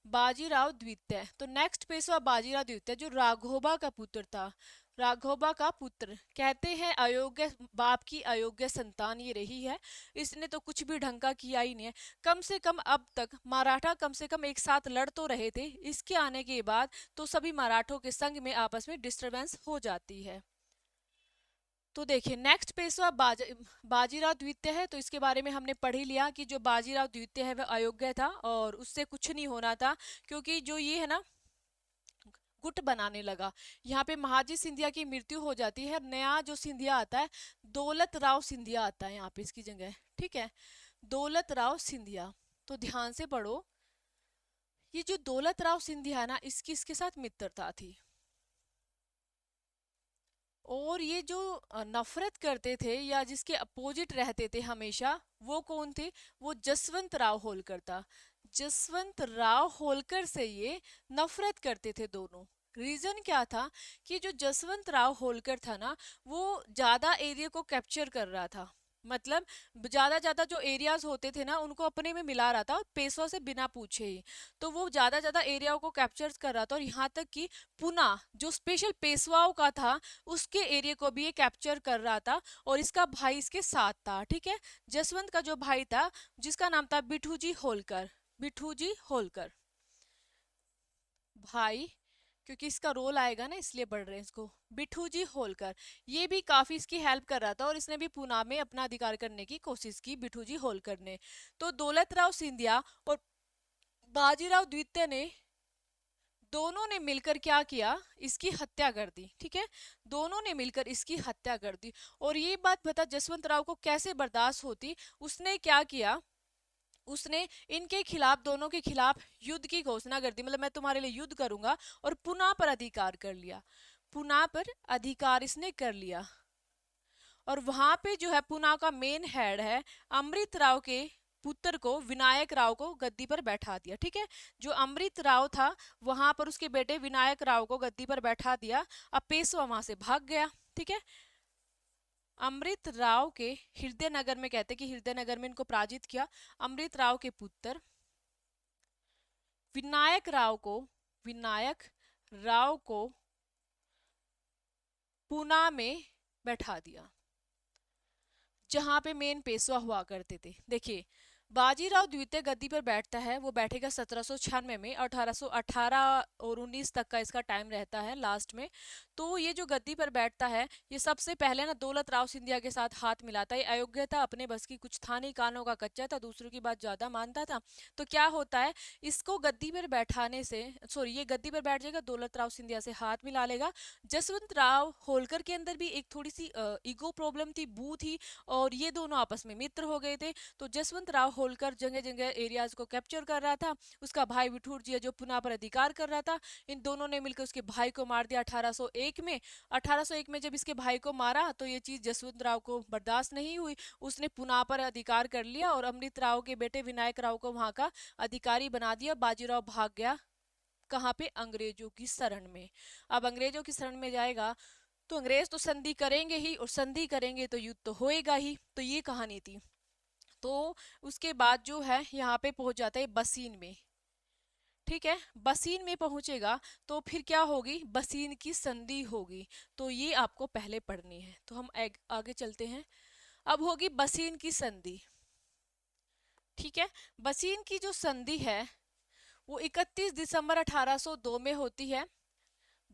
बाजीराव द्वितीय। तो नेक्स्ट पेशवा बाजीराव द्वितीय जो राघोबा का पुत्र था। राघोबा का पुत्र, कहते हैं अयोग्य बाप की अयोग्य संतान ये रही है। इसने तो कुछ भी ढंग का किया ही नहीं है। कम से कम अब तक मराठा कम से कम एक साथ लड़ तो रहे थे, इसके आने के बाद तो सभी मराठों के संग में आपस में डिस्टरबेंस हो जाती है। तो देखिए नेक्स्ट पेशवा बाजीराव द्वितीय है। तो इसके बारे में हमने पढ़ ही लिया कि जो बाजीराव द्वितीय है वह अयोग्य था और उससे कुछ नहीं होना था, क्योंकि जो ये है ना गुट बनाने लगा। यहाँ पे महाजी सिंधिया की मृत्यु हो जाती है। नया जो सिंधिया आता है, दौलत राव सिंधिया आता है यहाँ पे इसकी जगह, ठीक है, दौलत राव सिंधिया। तो ध्यान से पढ़ो, ये जो दौलत राव सिंधिया है ना, इसकी इसके साथ मित्रता थी। और ये जो नफरत करते थे या जिसके अपोजिट रहते थे हमेशा, वो कौन थे? वो जसवंत राव होलकर था। जसवंत राव होलकर से ये नफरत करते थे दोनों। रीजन क्या था? कि जो जसवंत राव होलकर था ना, वो ज्यादा एरिया को कैप्चर कर रहा था। मतलब ज्यादा ज्यादा जो एरियाज होते थे ना उनको अपने में मिला रहा था, और पेशवा से बिना पूछे ही। तो वो ज्यादा ज्यादा एरिया को कैप्चर कर रहा था, और यहाँ तक कि पुना जो स्पेशल पेशवाओं का था उसके एरिया को भी ये कैप्चर कर रहा था। और इसका भाई इसके साथ था, ठीक है। जसवंत का जो भाई था जिसका नाम था बिठूजी होलकर, बिठूजी होलकर भाई, क्योंकि इसका रोल आएगा ना इसलिए पढ़ रहे हैं इसको। बिठूजी होलकर ये भी काफी इसकी हेल्प कर रहा था, और इसने भी पूना में अपना अधिकार करने की कोशिश की, बिठूजी होलकर ने। तो दौलत राव सिंधिया और बाजीराव द्वितीय ने, दोनों ने मिलकर क्या किया? इसकी हत्या कर दी, ठीक है। दोनों ने मिलकर इसकी हत्या कर दी। और ये बात बता जसवंत राव को कैसे बर्दाश्त होती? उसने क्या किया? उसने इनके खिलाफ, दोनों के खिलाफ युद्ध की घोषणा कर दी। मतलब मैं तुम्हारे लिए युद्ध करूंगा, और पुना पर अधिकार कर लिया। पुना पर अधिकार इसने कर लिया। और वहां पे जो है पुना का मेन हेड है अमृत राव के पुत्र को, विनायक राव को गद्दी पर बैठा दिया, ठीक है। जो अमृत राव था वहां पर उसके बेटे विनायक राव को गद्दी पर बैठा दिया। अब पेशवा वहां से भाग गया, ठीक है। अमृत राव के हृदय नगर में, कहते कि हृदय नगर में इनको पराजित किया। अमृत राव के पुत्र विनायक राव को, विनायक राव को पूना में बैठा दिया, जहां पे मेन पेशवा हुआ करते थे। देखिए बाजीराव द्वितीय गद्दी पर बैठता है, वो बैठेगा 1796 में, 1818 और 19 तक का इसका टाइम रहता है लास्ट में। तो ये जो गद्दी पर बैठता है, ये सबसे पहले ना दौलत राव सिंधिया के साथ हाथ मिलाता है। अयोग्य था, अपने बस की कुछ था नहीं, कानों का कच्चा था, दूसरों की बात ज्यादा मानता था। तो क्या होता है, इसको गद्दी पर बैठाने से, सॉरी ये गद्दी पर बैठ जाएगा, दौलत राव सिंधिया से हाथ मिला लेगा। जसवंत राव होलकर के अंदर भी एक थोड़ी सी ईगो प्रॉब्लम थी, बू थी, और ये दोनों आपस में मित्र हो गए थे। तो जसवंत राव होलकर जगह जगह एरियाज को कैप्चर कर रहा था। उसका भाई विठूर जी जो पुना पर अधिकार कर रहा था। इन दोनों ने मिलकर उसके भाई को मार दिया 1801 में। 1801 में जब इसके भाई को मारा तो ये चीज जसवंत राव को बर्दाश्त नहीं हुई। उसने पुना पर अधिकार कर लिया और अमृत राव के बेटे विनायक राव को वहां का अधिकारी बना दिया। बाजीराव भाग गया कहाँ पे? अंग्रेजों की शरण में। अब अंग्रेजों की शरण में जाएगा तो अंग्रेज तो संधि करेंगे ही, और संधि करेंगे तो युद्ध तो होएगा ही। तो ये कहानी थी। तो उसके बाद जो है यहाँ पे पहुंच जाता है बसीन में। ठीक है, बसीन में पहुंचेगा तो फिर क्या होगी, बसीन की संधि होगी। तो ये आपको पहले पढ़नी है। तो हम आगे चलते हैं। अब होगी बसीन की संधि। ठीक है, बसीन की जो संधि है वो 31 दिसंबर 1802 में होती है।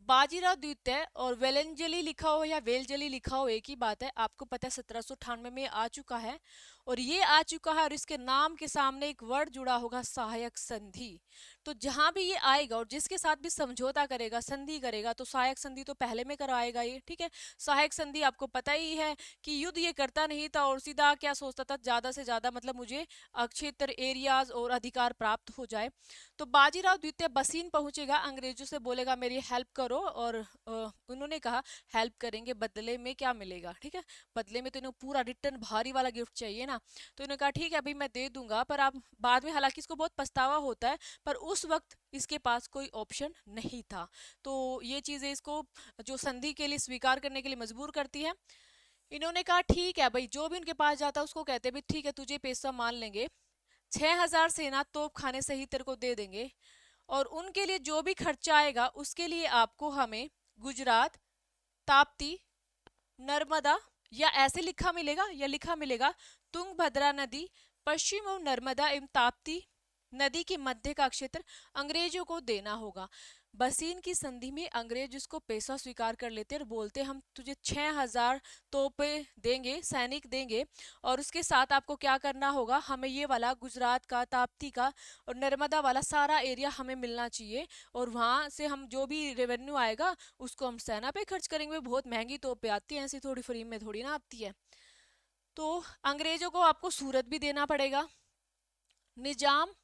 बाजीराव द्वितीय और वेलंजली लिखा हो या वेलजली लिखा हो एक ही बात है, आपको पता है 1798 में आ चुका है। और ये आ चुका है, और इसके नाम के सामने एक वर्ड जुड़ा होगा, सहायक संधि। तो जहां भी ये आएगा और जिसके साथ भी समझौता करेगा, संधि करेगा, तो सहायक संधि तो पहले में करवाएगा ये। ठीक है, सहायक संधि आपको पता ही है कि युद्ध ये करता नहीं था, और सीधा क्या सोचता था, ज्यादा से ज्यादा मतलब मुझे क्षेत्र, एरियाज और अधिकार प्राप्त हो जाए। तो बाजीराव द्वितीय बसीन पहुंचेगा, अंग्रेजों से बोलेगा मेरी हेल्प करो, और उन्होंने कहा हेल्प करेंगे, बदले में क्या मिलेगा। ठीक है, बदले में तो इन्हें पूरा रिटर्न भारी वाला गिफ्ट चाहिए ना। तो इन्होंने कहा ठीक है अभी मैं दे दूंगा, पर आप बाद में, हालांकि इसको बहुत पछतावा होता है, पर उस वक्त इसके पास कोई ऑप्शन नहीं था। तो ये चीजें इसको जो संधि के लिए स्वीकार करने के लिए मजबूर करती है। इन्होंने कहा ठीक है भाई, जो भी उनके पास जाता है उसको कहते भी ठीक है तुझे पैसा मान लेंगे, 6,000 सेना तोप खाने से ही तेरे को दे देंगे, और उनके लिए जो भी खर्चा आएगा उसके लिए आपको हमें गुजरात, ताप्ती, नर्मदा, या ऐसे लिखा मिलेगा या लिखा मिलेगा तुंगभद्रा नदी, पश्चिम और नर्मदा एवं ताप्ती नदी के मध्य का क्षेत्र अंग्रेजों को देना होगा। बसीन की संधि में अंग्रेज इसको पैसा स्वीकार कर लेते और बोलते हम तुझे 6,000 तोपे देंगे, सैनिक देंगे, और उसके साथ आपको क्या करना होगा, हमें ये वाला गुजरात का, ताप्ती का और नर्मदा वाला सारा एरिया हमें मिलना चाहिए, और वहां से हम जो भी रेवेन्यू आएगा उसको हम सेना पे खर्च करेंगे। बहुत महंगी तोपें आती हैं, ऐसी थोड़ी फ्री में थोड़ी ना आती है। तो अंग्रेजों को आपको सूरत भी देना पड़ेगा। निजाम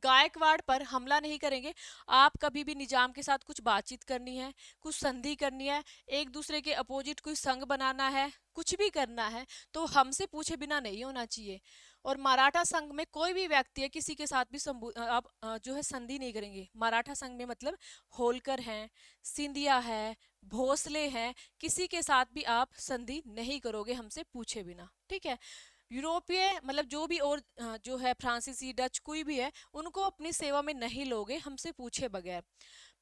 गायकवाड़ पर हमला नहीं करेंगे। आप कभी भी निजाम के साथ कुछ बातचीत करनी है, कुछ संधि करनी है, एक दूसरे के अपोजिट कोई संघ बनाना है, कुछ भी करना है, तो हमसे पूछे बिना नहीं होना चाहिए। और मराठा संघ में कोई भी व्यक्ति है, किसी के साथ भी आप जो है संधि नहीं करेंगे। मराठा संघ में मतलब होलकर हैं, सिंधिया है, भोसले हैं, किसी के साथ भी आप संधि नहीं करोगे हमसे पूछे बिना। ठीक है, यूरोपीय मतलब जो भी और जो है फ्रांसीसी, डच, कोई भी है, उनको अपनी सेवा में नहीं लोगे हमसे पूछे बगैर।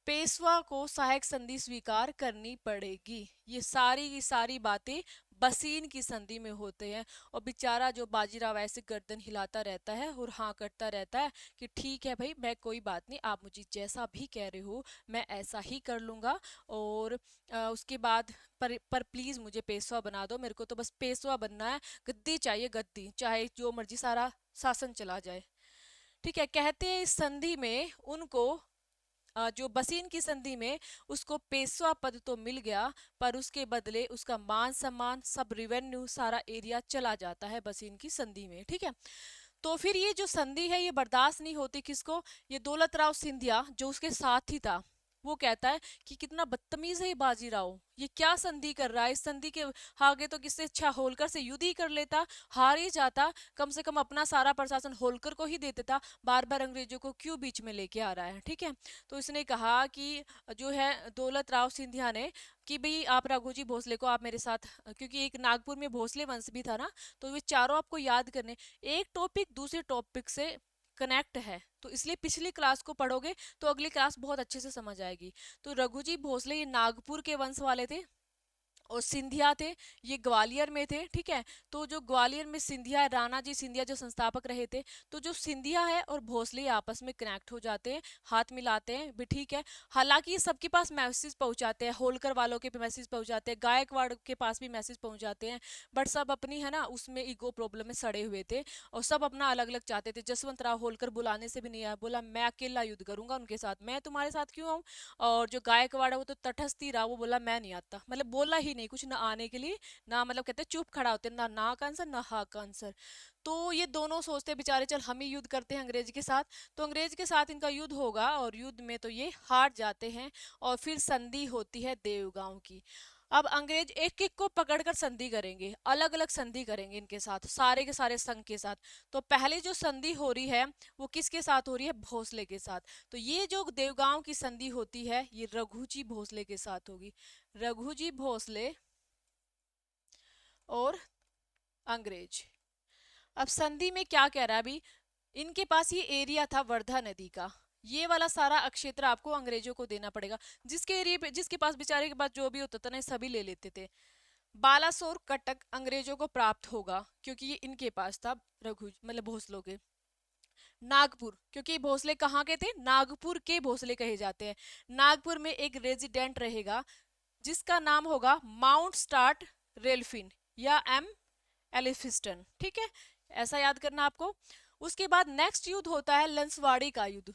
पेशवा को सहायक संधि स्वीकार करनी पड़ेगी। ये सारी की सारी बातें बसीन की संधि में होते हैं। और बेचारा जो बाजीराव ऐसे गर्दन हिलाता रहता है और हाँ करता रहता है कि ठीक है भाई, मैं कोई बात नहीं, आप मुझे जैसा भी कह रहे हो मैं ऐसा ही कर लूंगा। और उसके बाद पर प्लीज मुझे पेशवा बना दो, मेरे को तो बस पेशवा बनना है, गद्दी चाहिए, गद्दी, चाहे जो मर्जी सारा शासन चला जाए। ठीक है, कहते हैं इस संधि में उनको जो बसीन की संधि में उसको पेशवा पद तो मिल गया, पर उसके बदले उसका मान सम्मान, सब रिवेन्यू, सारा एरिया चला जाता है बसीन की संधि में। ठीक है, तो फिर ये जो संधि है ये बर्दाश्त नहीं होती किसको, ये दौलत राव सिंधिया जो उसके साथ ही था, वो कहता है कि कितना बदतमीज है ये बाजीराव, ये क्या संधि कर रहा है, इस संधि के आगे तो किससे अच्छा होलकर से युद्ध ही कर लेता, हार ही जाता, कम से कम अपना सारा प्रशासन होलकर को ही दे देता, बार बार अंग्रेजों को क्यों बीच में लेके आ रहा है। ठीक है, तो इसने कहा कि जो है दौलत राव सिंधिया ने कि भाई आप राघोजी भोसले को आप मेरे साथ, क्योंकि एक नागपुर में भोसले वंश भी था ना, तो वे चारों आपको याद करने, एक टॉपिक दूसरे टॉपिक से कनेक्ट है, तो इसलिए पिछली क्लास को पढ़ोगे तो अगली क्लास बहुत अच्छे से समझ आएगी। तो रघुजी भोसले ये नागपुर के वंश वाले थे, और सिंधिया थे ये ग्वालियर में थे। ठीक है, तो जो ग्वालियर में सिंधिया, राणा जी सिंधिया जो संस्थापक रहे थे, तो जो सिंधिया है और भोसले आपस में कनेक्ट हो जाते हैं, हाथ मिलाते हैं भी। ठीक है, हालांकि सबके पास मैसेज पहुंचाते हैं, होलकर वालों के मैसेज पहुंचाते हैं, गायकवाड़ के पास भी मैसेज पहुंच जाते हैं, बट सब अपनी है ना उसमें ईगो प्रॉब्लम में सड़े हुए थे, और सब अपना अलग अलग चाहते थे। जसवंत राव होलकर बुलाने से भी नहीं आया, बोला मैं अकेला युद्ध करूंगा उनके साथ, मैं तुम्हारे साथ क्यों आऊं। और जो गायकवाड़ है वो तो तटस्थ ही रहा, वो बोला मैं नहीं आता, मतलब बोला ही नहीं कुछ, ना आने के लिए, ना मतलब कहते चुप खड़ा होते, ना का आंसर ना हा का आंसर। तो ये दोनों सोचते बेचारे चल हम ही युद्ध करते हैं अंग्रेज के साथ। तो अंग्रेज के साथ इनका युद्ध होगा, और युद्ध में तो ये हार जाते हैं, और फिर संधि होती है देवगांव की। अब अंग्रेज एक एक को पकड़कर संधि करेंगे, अलग अलग संधि करेंगे इनके साथ, सारे के सारे संघ के साथ। तो पहले जो संधि हो रही है वो किसके साथ हो रही है? भोसले के साथ। तो ये जो देवगांव की संधि होती है ये रघुजी भोसले के साथ होगी। रघुजी भोसले और अंग्रेज। अब संधि में क्या कह रहा है अभी? इनके पास ये एरिया था वर्धा नदी का, ये वाला सारा अक्षेत्र आपको अंग्रेजों को देना पड़ेगा। जिसके एरिया पे, जिसके पास बेचारे के पास जो भी होता था ना सभी ले लेते थे। बालासोर कटक अंग्रेजों को प्राप्त होगा क्योंकि ये इनके पास था, रघु मतलब भोसलों के। नागपुर, क्योंकि भोसले कहाँ के थे? नागपुर के भोसले कहे जाते हैं। नागपुर में एक रेजिडेंट रहेगा जिसका नाम होगा माउंट स्टार्ट रेल्फिन या एम एलिफिस्टन। ठीक है, ऐसा याद करना आपको। उसके बाद नेक्स्ट युद्ध होता है लंसवाड़ी का युद्ध।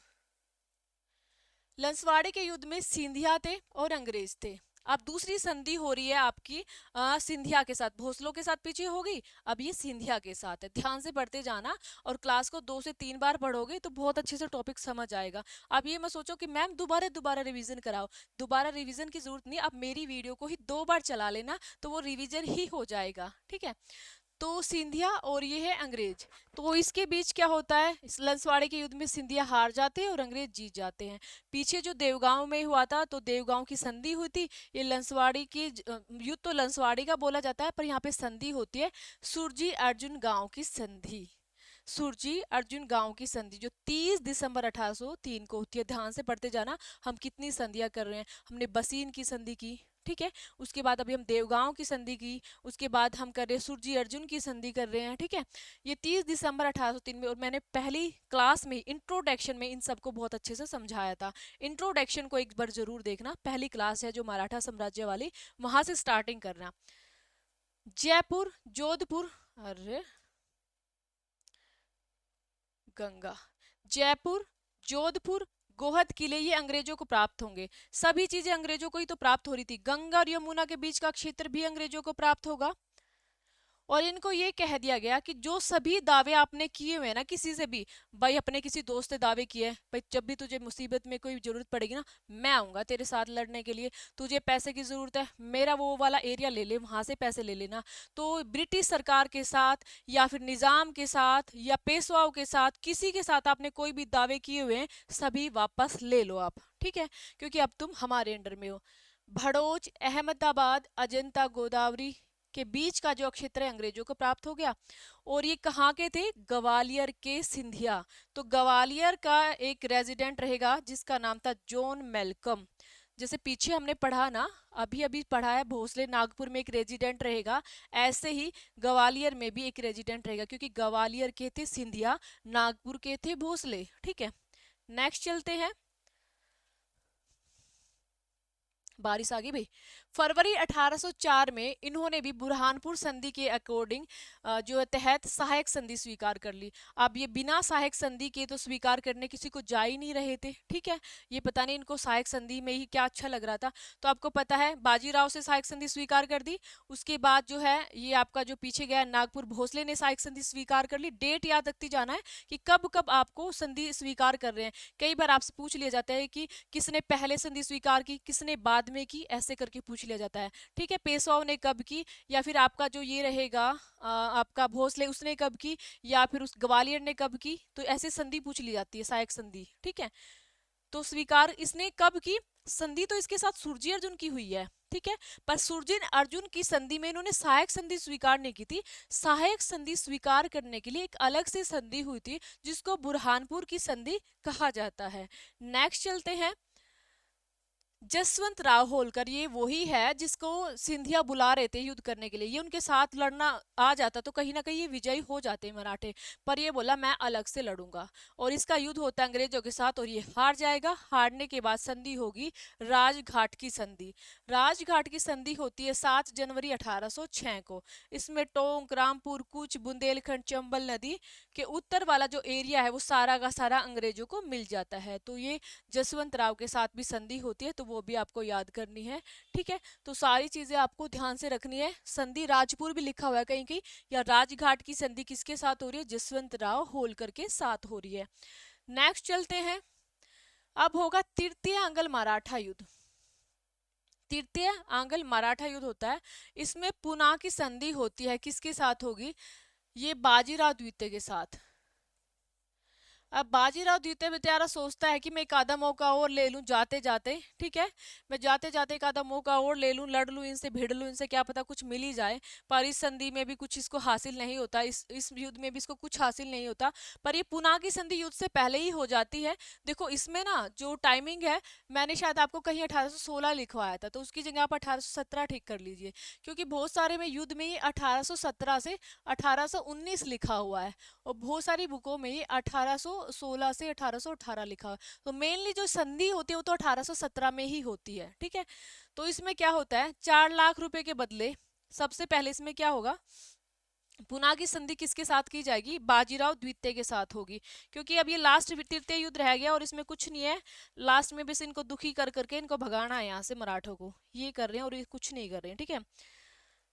लंसवाड़ी के युद्ध में सिंधिया थे और अंग्रेज थे। अब दूसरी संधि हो रही है आपकी सिंधिया के साथ। भोसलों के साथ पीछे हो गई, अब ये सिंधिया के साथ है। ध्यान से पढ़ते जाना और क्लास को 2 से 3 बार पढ़ोगे तो बहुत अच्छे से टॉपिक समझ आएगा। अब ये मत सोचो कि मैम दोबारा दोबारा रिवीजन कराओ, दोबारा रिवीजन की जरूरत नहीं। अब मेरी वीडियो को ही 2 बार चला लेना तो वो रिवीजन ही हो जाएगा। ठीक है, तो सिंधिया और ये है अंग्रेज। तो इसके बीच क्या होता है? इस लंसवाड़े के युद्ध में सिंधिया हार जाते हैं और अंग्रेज जीत जाते हैं। पीछे जो देवगांव में हुआ था तो देवगांव की संधि हुई थी। ये लंसवाड़ी की युद्ध तो लंसवाड़ी का बोला जाता है, पर यहाँ पे संधि होती है सुरजी अर्जुन गांव की संधि। सुरजी अर्जुन गांव की संधि जो 30 दिसंबर 1803 को होती है। ध्यान से पढ़ते जाना, हम कितनी संधियां कर रहे हैं। हमने बसीन की संधि की, ठीक है, उसके बाद अभी हम देवगांव की संधि की, उसके बाद हम कर रहे हैं सुरजी अर्जुन की संधि कर रहे हैं। ठीक है, ये 30 दिसंबर 1803 में। और मैंने पहली क्लास में इंट्रोडक्शन में इन सबको बहुत अच्छे से समझाया था। इंट्रोडक्शन को एक बार जरूर देखना, पहली क्लास है जो मराठा साम्राज्य वाली, वहां से स्टार्टिंग करना। जयपुर, जोधपुर, अरे गंगा, जयपुर, जोधपुर, गोहद किले ये अंग्रेजों को प्राप्त होंगे। सभी चीजें अंग्रेजों को ही तो प्राप्त हो रही थी। गंगा और यमुना के बीच का क्षेत्र भी अंग्रेजों को प्राप्त होगा। और इनको ये कह दिया गया कि जो सभी दावे आपने किए हुए हैं ना किसी से भी, भाई अपने किसी दोस्त से दावे किए, भाई जब भी तुझे मुसीबत में कोई जरूरत पड़ेगी ना मैं आऊंगा तेरे साथ लड़ने के लिए, तुझे पैसे की जरूरत है मेरा वो वाला एरिया ले ले, वहां से पैसे ले लेना। तो ब्रिटिश सरकार के साथ या फिर निजाम के साथ या पेशवाओं के साथ, किसी के साथ आपने कोई भी दावे किए हुए हैं सभी वापस ले लो आप। ठीक है, क्योंकि अब तुम हमारे अंडर में हो। भड़ोच, अहमदाबाद, अजंता, गोदावरी के बीच का जो क्षेत्र है अंग्रेजों को प्राप्त हो गया। और ये कहाँ के थे? ग्वालियर के सिंधिया। तो ग्वालियर का एक रेजिडेंट रहेगा जिसका नाम था जॉन मेलकम। जैसे पीछे हमने पढ़ा ना, अभी अभी पढ़ा है भोसले नागपुर में एक रेजिडेंट रहेगा, ऐसे ही ग्वालियर में भी एक रेजिडेंट रहेगा, क्योंकि ग्वालियर के थे सिंधिया, नागपुर के थे भोसले। ठीक है, नेक्स्ट चलते हैं। बारिश आ गई भाई। फरवरी 1804 में इन्होंने भी बुरहानपुर संधि के अकॉर्डिंग जो है तहत सहायक संधि स्वीकार कर ली। अब ये बिना सहायक संधि के तो स्वीकार करने किसी को जा ही नहीं रहे थे। ठीक है, ये पता नहीं इनको सहायक संधि में ही क्या अच्छा लग रहा था। तो आपको पता है बाजीराव से सहायक संधि स्वीकार कर दी। उसके बाद जो है ये आपका जो पीछे गया नागपुर भोसले ने सहायक संधि स्वीकार कर ली। डेट याद रखती जाना है कि कब कब आपको संधि स्वीकार कर रहे हैं। कई बार आपसे पूछ लिया जाता है कि किसने पहले संधि स्वीकार की, किसने बाद में की, ऐसे करके पूछ लिया जाता है। ठीक है, पेशवाओं ने कब की, या फिर आपका जो ये रहेगा आपका भोसले उसने कब की, या फिर उस ग्वालियर ने कब की। तो ऐसे संधि पूछ ली जाती है, सहायक संधि। ठीक है, तो स्वीकार इसने कब की? संधि तो इसके साथ सुरजी अर्जुन की हुई है। ठीक है, पर सुरजी अर्जुन की संधि में इन्होंने सहायक संधि स्वीकार नहीं की थी। सहायक संधि स्वीकार करने के लिए एक अलग से संधि हुई थी जिसको बुरहानपुर की संधि कहा जाता है। नेक्स्ट चलते हैं। जसवंत राव होलकर, ये वही है जिसको सिंधिया बुला रहे थे युद्ध करने के लिए। ये उनके साथ लड़ना आ जाता तो कहीं ना कहीं ये विजयी हो जाते मराठे, पर ये बोला मैं अलग से लड़ूंगा। और इसका युद्ध होता है अंग्रेजों के साथ और ये हार जाएगा। हारने के बाद संधि होगी राजघाट की संधि। राजघाट की संधि होती है 7 जनवरी 1806 को। इसमें टोंक, रामपुर, कुछ, बुंदेलखंड, चंबल नदी के उत्तर वाला जो एरिया है वो सारा का सारा अंग्रेजों को मिल जाता है। तो ये जसवंत राव के साथ भी संधि होती है, तो वो भी आपको याद करनी है। ठीक है, तो सारी चीजें आपको ध्यान से रखनी है। संधि राजपुर भी लिखा हुआ है कहीं कहीं, या राजघाट की संधि किसके साथ हो रही है? जसवंत राव होलकर के साथ हो रही है। नेक्स्ट चलते हैं। अब होगा तृतीय अंगल मराठा युद्ध। तृतीय आंग्ल मराठा युद्ध होता है, इसमें पुना की संधि होती है, किसके साथ होगी? ये बाजीराव द्वितीय के साथ। अब बाजीराव द्वितीय बेचारा सोचता है कि मैं एक आधा मौका और ले लूं जाते जाते, ठीक है, मैं जाते जाते एक आधा मौका और ले लूं, लड़ लूं इनसे, भिड़ लूं इनसे, क्या पता कुछ मिल ही जाए। पर इस संधि में भी कुछ इसको हासिल नहीं होता, इस युद्ध में भी इसको कुछ हासिल नहीं होता। पर ये पुना की संधि युद्ध से पहले ही हो जाती है। देखो इसमें ना जो टाइमिंग है, मैंने शायद आपको कहीं 1816 लिखवाया था, तो उसकी जगह आप 1817 ठीक कर लीजिए, क्योंकि बहुत सारे में युद्ध में ये 1817 से 1819 लिखा हुआ है, और बहुत सारी बुकों में ये 1816 से 1818 लिखा है। तो मेनली जो संधि होती है वो तो 1817 में ही होती है, ठीक है। तो इसमें क्या होता है, 4 लाख रुपए के बदले सबसे पहले इसमें क्या होगा, पुना की संधि किसके साथ की जाएगी? बाजीराव द्वितीय के साथ होगी, क्योंकि अब ये लास्ट तृतीय युद्ध रह गया और इसमें कुछ नहीं है, लास्ट में बस इनको दुखी कर करके इनको भगाना है यहाँ से मराठों को, ये कर रहे हैं और ये कुछ नहीं कर रहे हैं, ठीक है।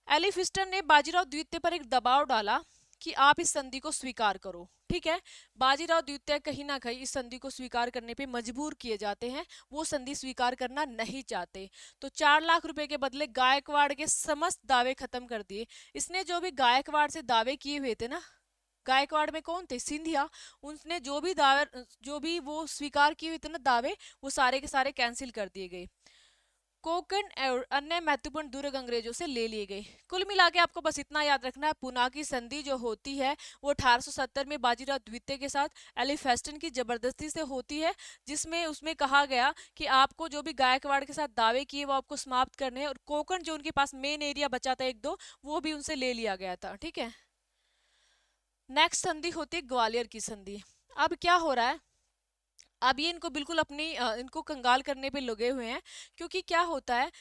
एलिफिस्टन ने बाजीराव द्वितीय पर एक दबाव डाला कि आप इस संधि को स्वीकार करो, ठीक है। बाजीराव द्वितीय कहीं ना कहीं इस संधि को स्वीकार करने पे मजबूर किए जाते हैं, वो संधि स्वीकार करना नहीं चाहते। तो 4 लाख रुपए के बदले गायकवाड़ के समस्त दावे खत्म कर दिए। इसने जो भी गायकवाड़ से दावे किए हुए थे ना, गायकवाड़ में कौन थे? सिंधिया। उसने जो भी दावे, जो भी वो स्वीकार किए हुए थे ना दावे, वो सारे के सारे कैंसिल कर दिए गए। कोकण और अन्य महत्वपूर्ण दुर्ग अंग्रेजों से ले लिए गए। कुल मिला के आपको बस इतना याद रखना है, पुना की संधि जो होती है वो 1870 में बाजीराव द्वितीय के साथ एलिफेस्टन की जबरदस्ती से होती है, जिसमें उसमें कहा गया कि आपको जो भी गायकवाड़ के साथ दावे किए वो आपको समाप्त करने हैं, और कोकण जो उनके पास मेन एरिया बचा था एक दो, वो भी उनसे ले लिया गया था, ठीक है। नेक्स्ट संधि होती है ग्वालियर की संधि। अब क्या हो रहा है, अब ये इनको बिल्कुल अपनी इनको कंगाल करने पे लगे हुए हैं, क्योंकि क्या होता है,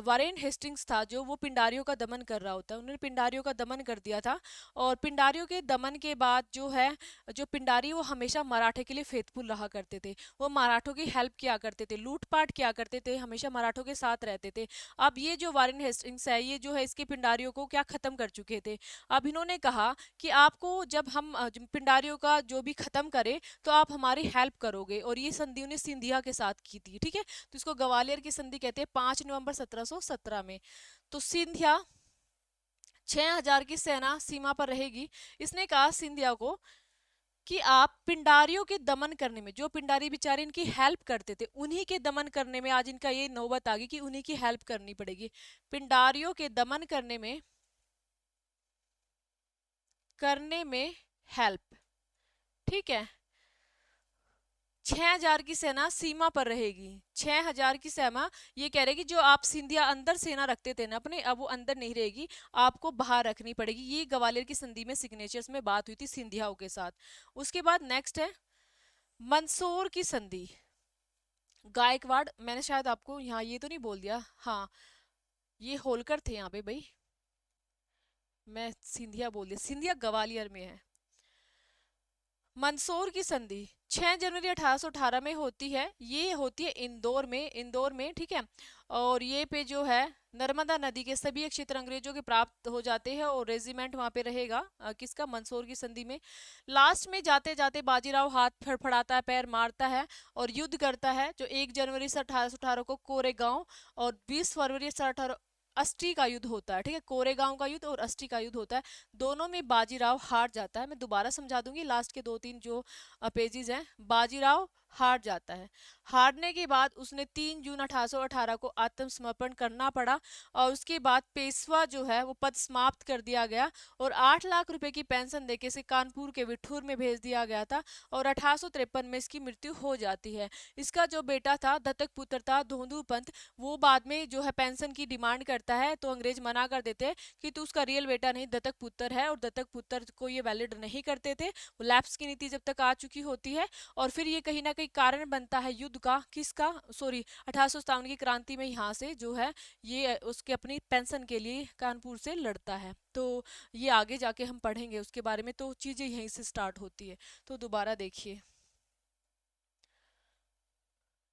वारेन हेस्टिंग्स था जो, वो पिंडारियों का दमन कर रहा होता है, उन्होंने पिंडारियों का दमन कर दिया था। और पिंडारियों के दमन के बाद जो है, जो पिंडारी वो हमेशा मराठे के लिए फेथफुल रहा करते थे, वो मराठों की हेल्प किया करते थे, लूटपाट किया करते थे, हमेशा मराठों के साथ रहते थे। अब ये जो वारेन हेस्टिंग्स है, ये जो है इसके पिंडारियों को क्या खत्म कर चुके थे। अब इन्होंने कहा कि आपको जब हम पिंडारियों का जो भी खत्म करें तो आप हमारी हेल्प करोगे, और ये संधि उन्हें सिंधिया के साथ की थी, ठीक है। तो इसको ग्वालियर की संधि कहते हैं, 5 नवंबर 1717 में। तो सिंधिया 6,000 की सेना सीमा पर रहेगी। इसने कहा सिंधिया को कि आप पिंडारियों के दमन करने में, जो पिंडारी बेचारे इनकी हेल्प करते थे, उन्हीं के दमन करने में आज इनका ये नौबत आ गई कि उन्हीं की हेल्प करनी पड़ेगी। पिंडारियों के दमन करने में हेल्प, ठीक है। 6,000 की सेना सीमा पर रहेगी, 6,000 की सेना। ये कह रहे कि जो आप सिंधिया अंदर सेना रखते थे ना अपने, अब वो अंदर नहीं रहेगी, आपको बाहर रखनी पड़ेगी। ये ग्वालियर की संधि में सिग्नेचर्स में बात हुई थी सिंधियाओं के साथ। उसके बाद नेक्स्ट है मंदसौर की संधि। गायकवाड़, मैंने शायद आपको यहाँ ये तो नहीं बोल दिया, हाँ ये होलकर थे यहाँ पे भाई, मैं सिंधिया बोल दिया, सिंधिया ग्वालियर में है। मंदसौर की संधि 6 जनवरी 1818 में होती है, ये होती है इंदौर में, ठीक है। और ये पे जो है नर्मदा नदी के सभी क्षेत्र अंग्रेजों के प्राप्त हो जाते हैं, और रेजिमेंट वहां पे रहेगा, किसका? मंदसौर की संधि में। लास्ट में जाते जाते बाजीराव हाथ फड़फड़ाता है, पैर मारता है और युद्ध करता है, जो 1 जनवरी से 1818 को कोरेगांव और 20 फरवरी से 18 अस्टी का युद्ध होता है, ठीक है। कोरेगांव का युद्ध और अस्टी का युद्ध होता है, दोनों में बाजीराव हार जाता है। मैं दोबारा समझा दूंगी, लास्ट के 2-3 जो पेजेस हैं, बाजीराव हार जाता है। हारने के बाद उसने 3 जून 1818 को आत्मसमर्पण करना पड़ा, और उसके बाद पेशवा जो है वो पद समाप्त कर दिया गया, और 8 लाख रुपए की पेंशन देके इसे कानपुर के विठूर में भेज दिया गया था, और 1853 में इसकी मृत्यु हो जाती है। इसका जो बेटा था, दत्तक पुत्र था धोंदू पंत, वो बाद में जो है पेंशन की डिमांड करता है, तो अंग्रेज मना कर देते हैं कि तू उसका रियल बेटा नहीं, दत्तक पुत्र है, और दत्तक पुत्र को ये वैलिड नहीं करते थे। लैप्स की नीति जब तक आ चुकी होती है, और फिर ये कहीं ना कहीं कारण बनता है युद्ध का, किसका? सॉरी, 1857 की क्रांति में यहाँ से जो है ये उसके अपनी पेंशन के लिए कानपुर से लड़ता है। तो ये आगे जाके हम पढ़ेंगे उसके बारे में, तो चीजें यहीं से स्टार्ट होती है। तो दोबारा देखिए,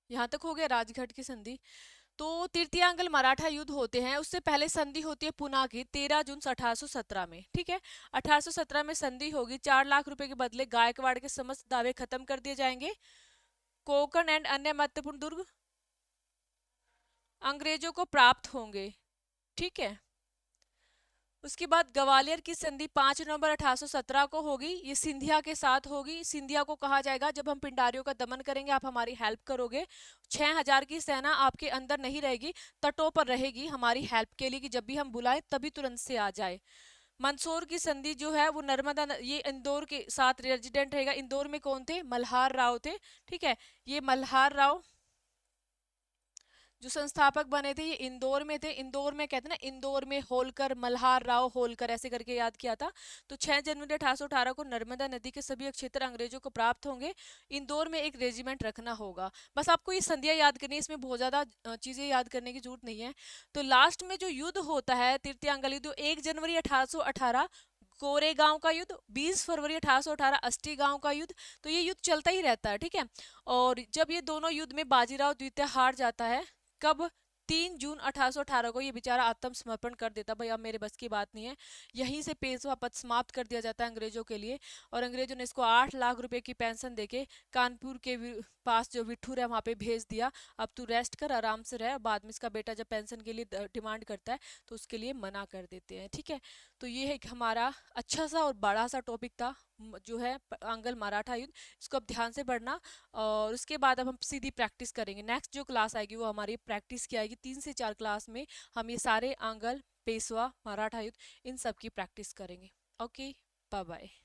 यहाँ तक हो गया राजघाट की संधि। तो तृतीयांगल मराठा युद्ध होते हैं, उससे पहले संधि होती है पुना की 13 जून 1817 में, ठीक है। 1817 में संधि होगी, 4 लाख रुपए के बदले गायकवाड़ के समस्त दावे खत्म कर दिए जाएंगे। कोकण एंड अन्य महत्वपूर्ण दुर्ग अंग्रेजों को प्राप्त होंगे। ठीक है। उसके बाद ग्वालियर की संधि 5 नवंबर 1817 को होगी। ये सिंधिया के साथ होगी। सिंधिया को कहा जाएगा जब हम पिंडारियों का दमन करेंगे आप हमारी हेल्प करोगे। 6,000 की सेना आपके अंदर नहीं रहेगी, तटों पर रहेगी हमारी हेल्प के लिए, कि जब भी हम बुलाए तभी तुरंत से आ जाए। मंदसौर की संधि जो है वो ये इंदौर के साथ रेजिडेंट रहेगा। इंदौर में कौन थे? मल्हार राव थे। ठीक है। ये मल्हार राव जो संस्थापक बने थे ये इंदौर में थे। इंदौर में कहते हैं ना, इंदौर में होलकर, मल्हार राव होलकर, ऐसे करके याद किया था। तो 6 जनवरी 1818 को नर्मदा नदी के सभी क्षेत्र अंग्रेजों को प्राप्त होंगे। इंदौर में एक रेजिमेंट रखना होगा। बस आपको ये संधियां याद करनी है, इसमें बहुत ज्यादा चीजें याद करने की जरूरत नहीं है। तो लास्ट में जो युद्ध होता है तृतीय अंगल युद्ध, 1 जनवरी 1818 कोरेगांव का युद्ध, 20 फरवरी 1818 अस्टी गांव का युद्ध। तो ये युद्ध चलता ही रहता है। ठीक है। और जब ये दोनों युद्ध में बाजीराव द्वितीय हार जाता है, कब? 3 जून 1818 को ये बेचारा आत्मसमर्पण कर देता, भाई अब मेरे बस की बात नहीं है। यहीं से पेशवा पद समाप्त कर दिया जाता है अंग्रेजों के लिए। और अंग्रेजों ने इसको 8 लाख रुपए की पेंशन देके कानपुर के पास जो विठूर है वहां पे भेज दिया। अब तू रेस्ट कर, आराम से रह। बाद में इसका बेटा जब पेंशन के लिए डिमांड करता है तो उसके लिए मना कर देते हैं। ठीक है। तो ये है हमारा अच्छा सा और बड़ा सा टॉपिक था, जो है आंग्ल मराठा युद्ध। इसको अब ध्यान से पढ़ना। और उसके बाद अब हम सीधी प्रैक्टिस करेंगे। नेक्स्ट जो क्लास आएगी वो हमारी प्रैक्टिस की आएगी। 3 से 4 क्लास में हम ये सारे आंगल, पेशवा, मराठा युद्ध, इन सब की प्रैक्टिस करेंगे। Okay, bye bye.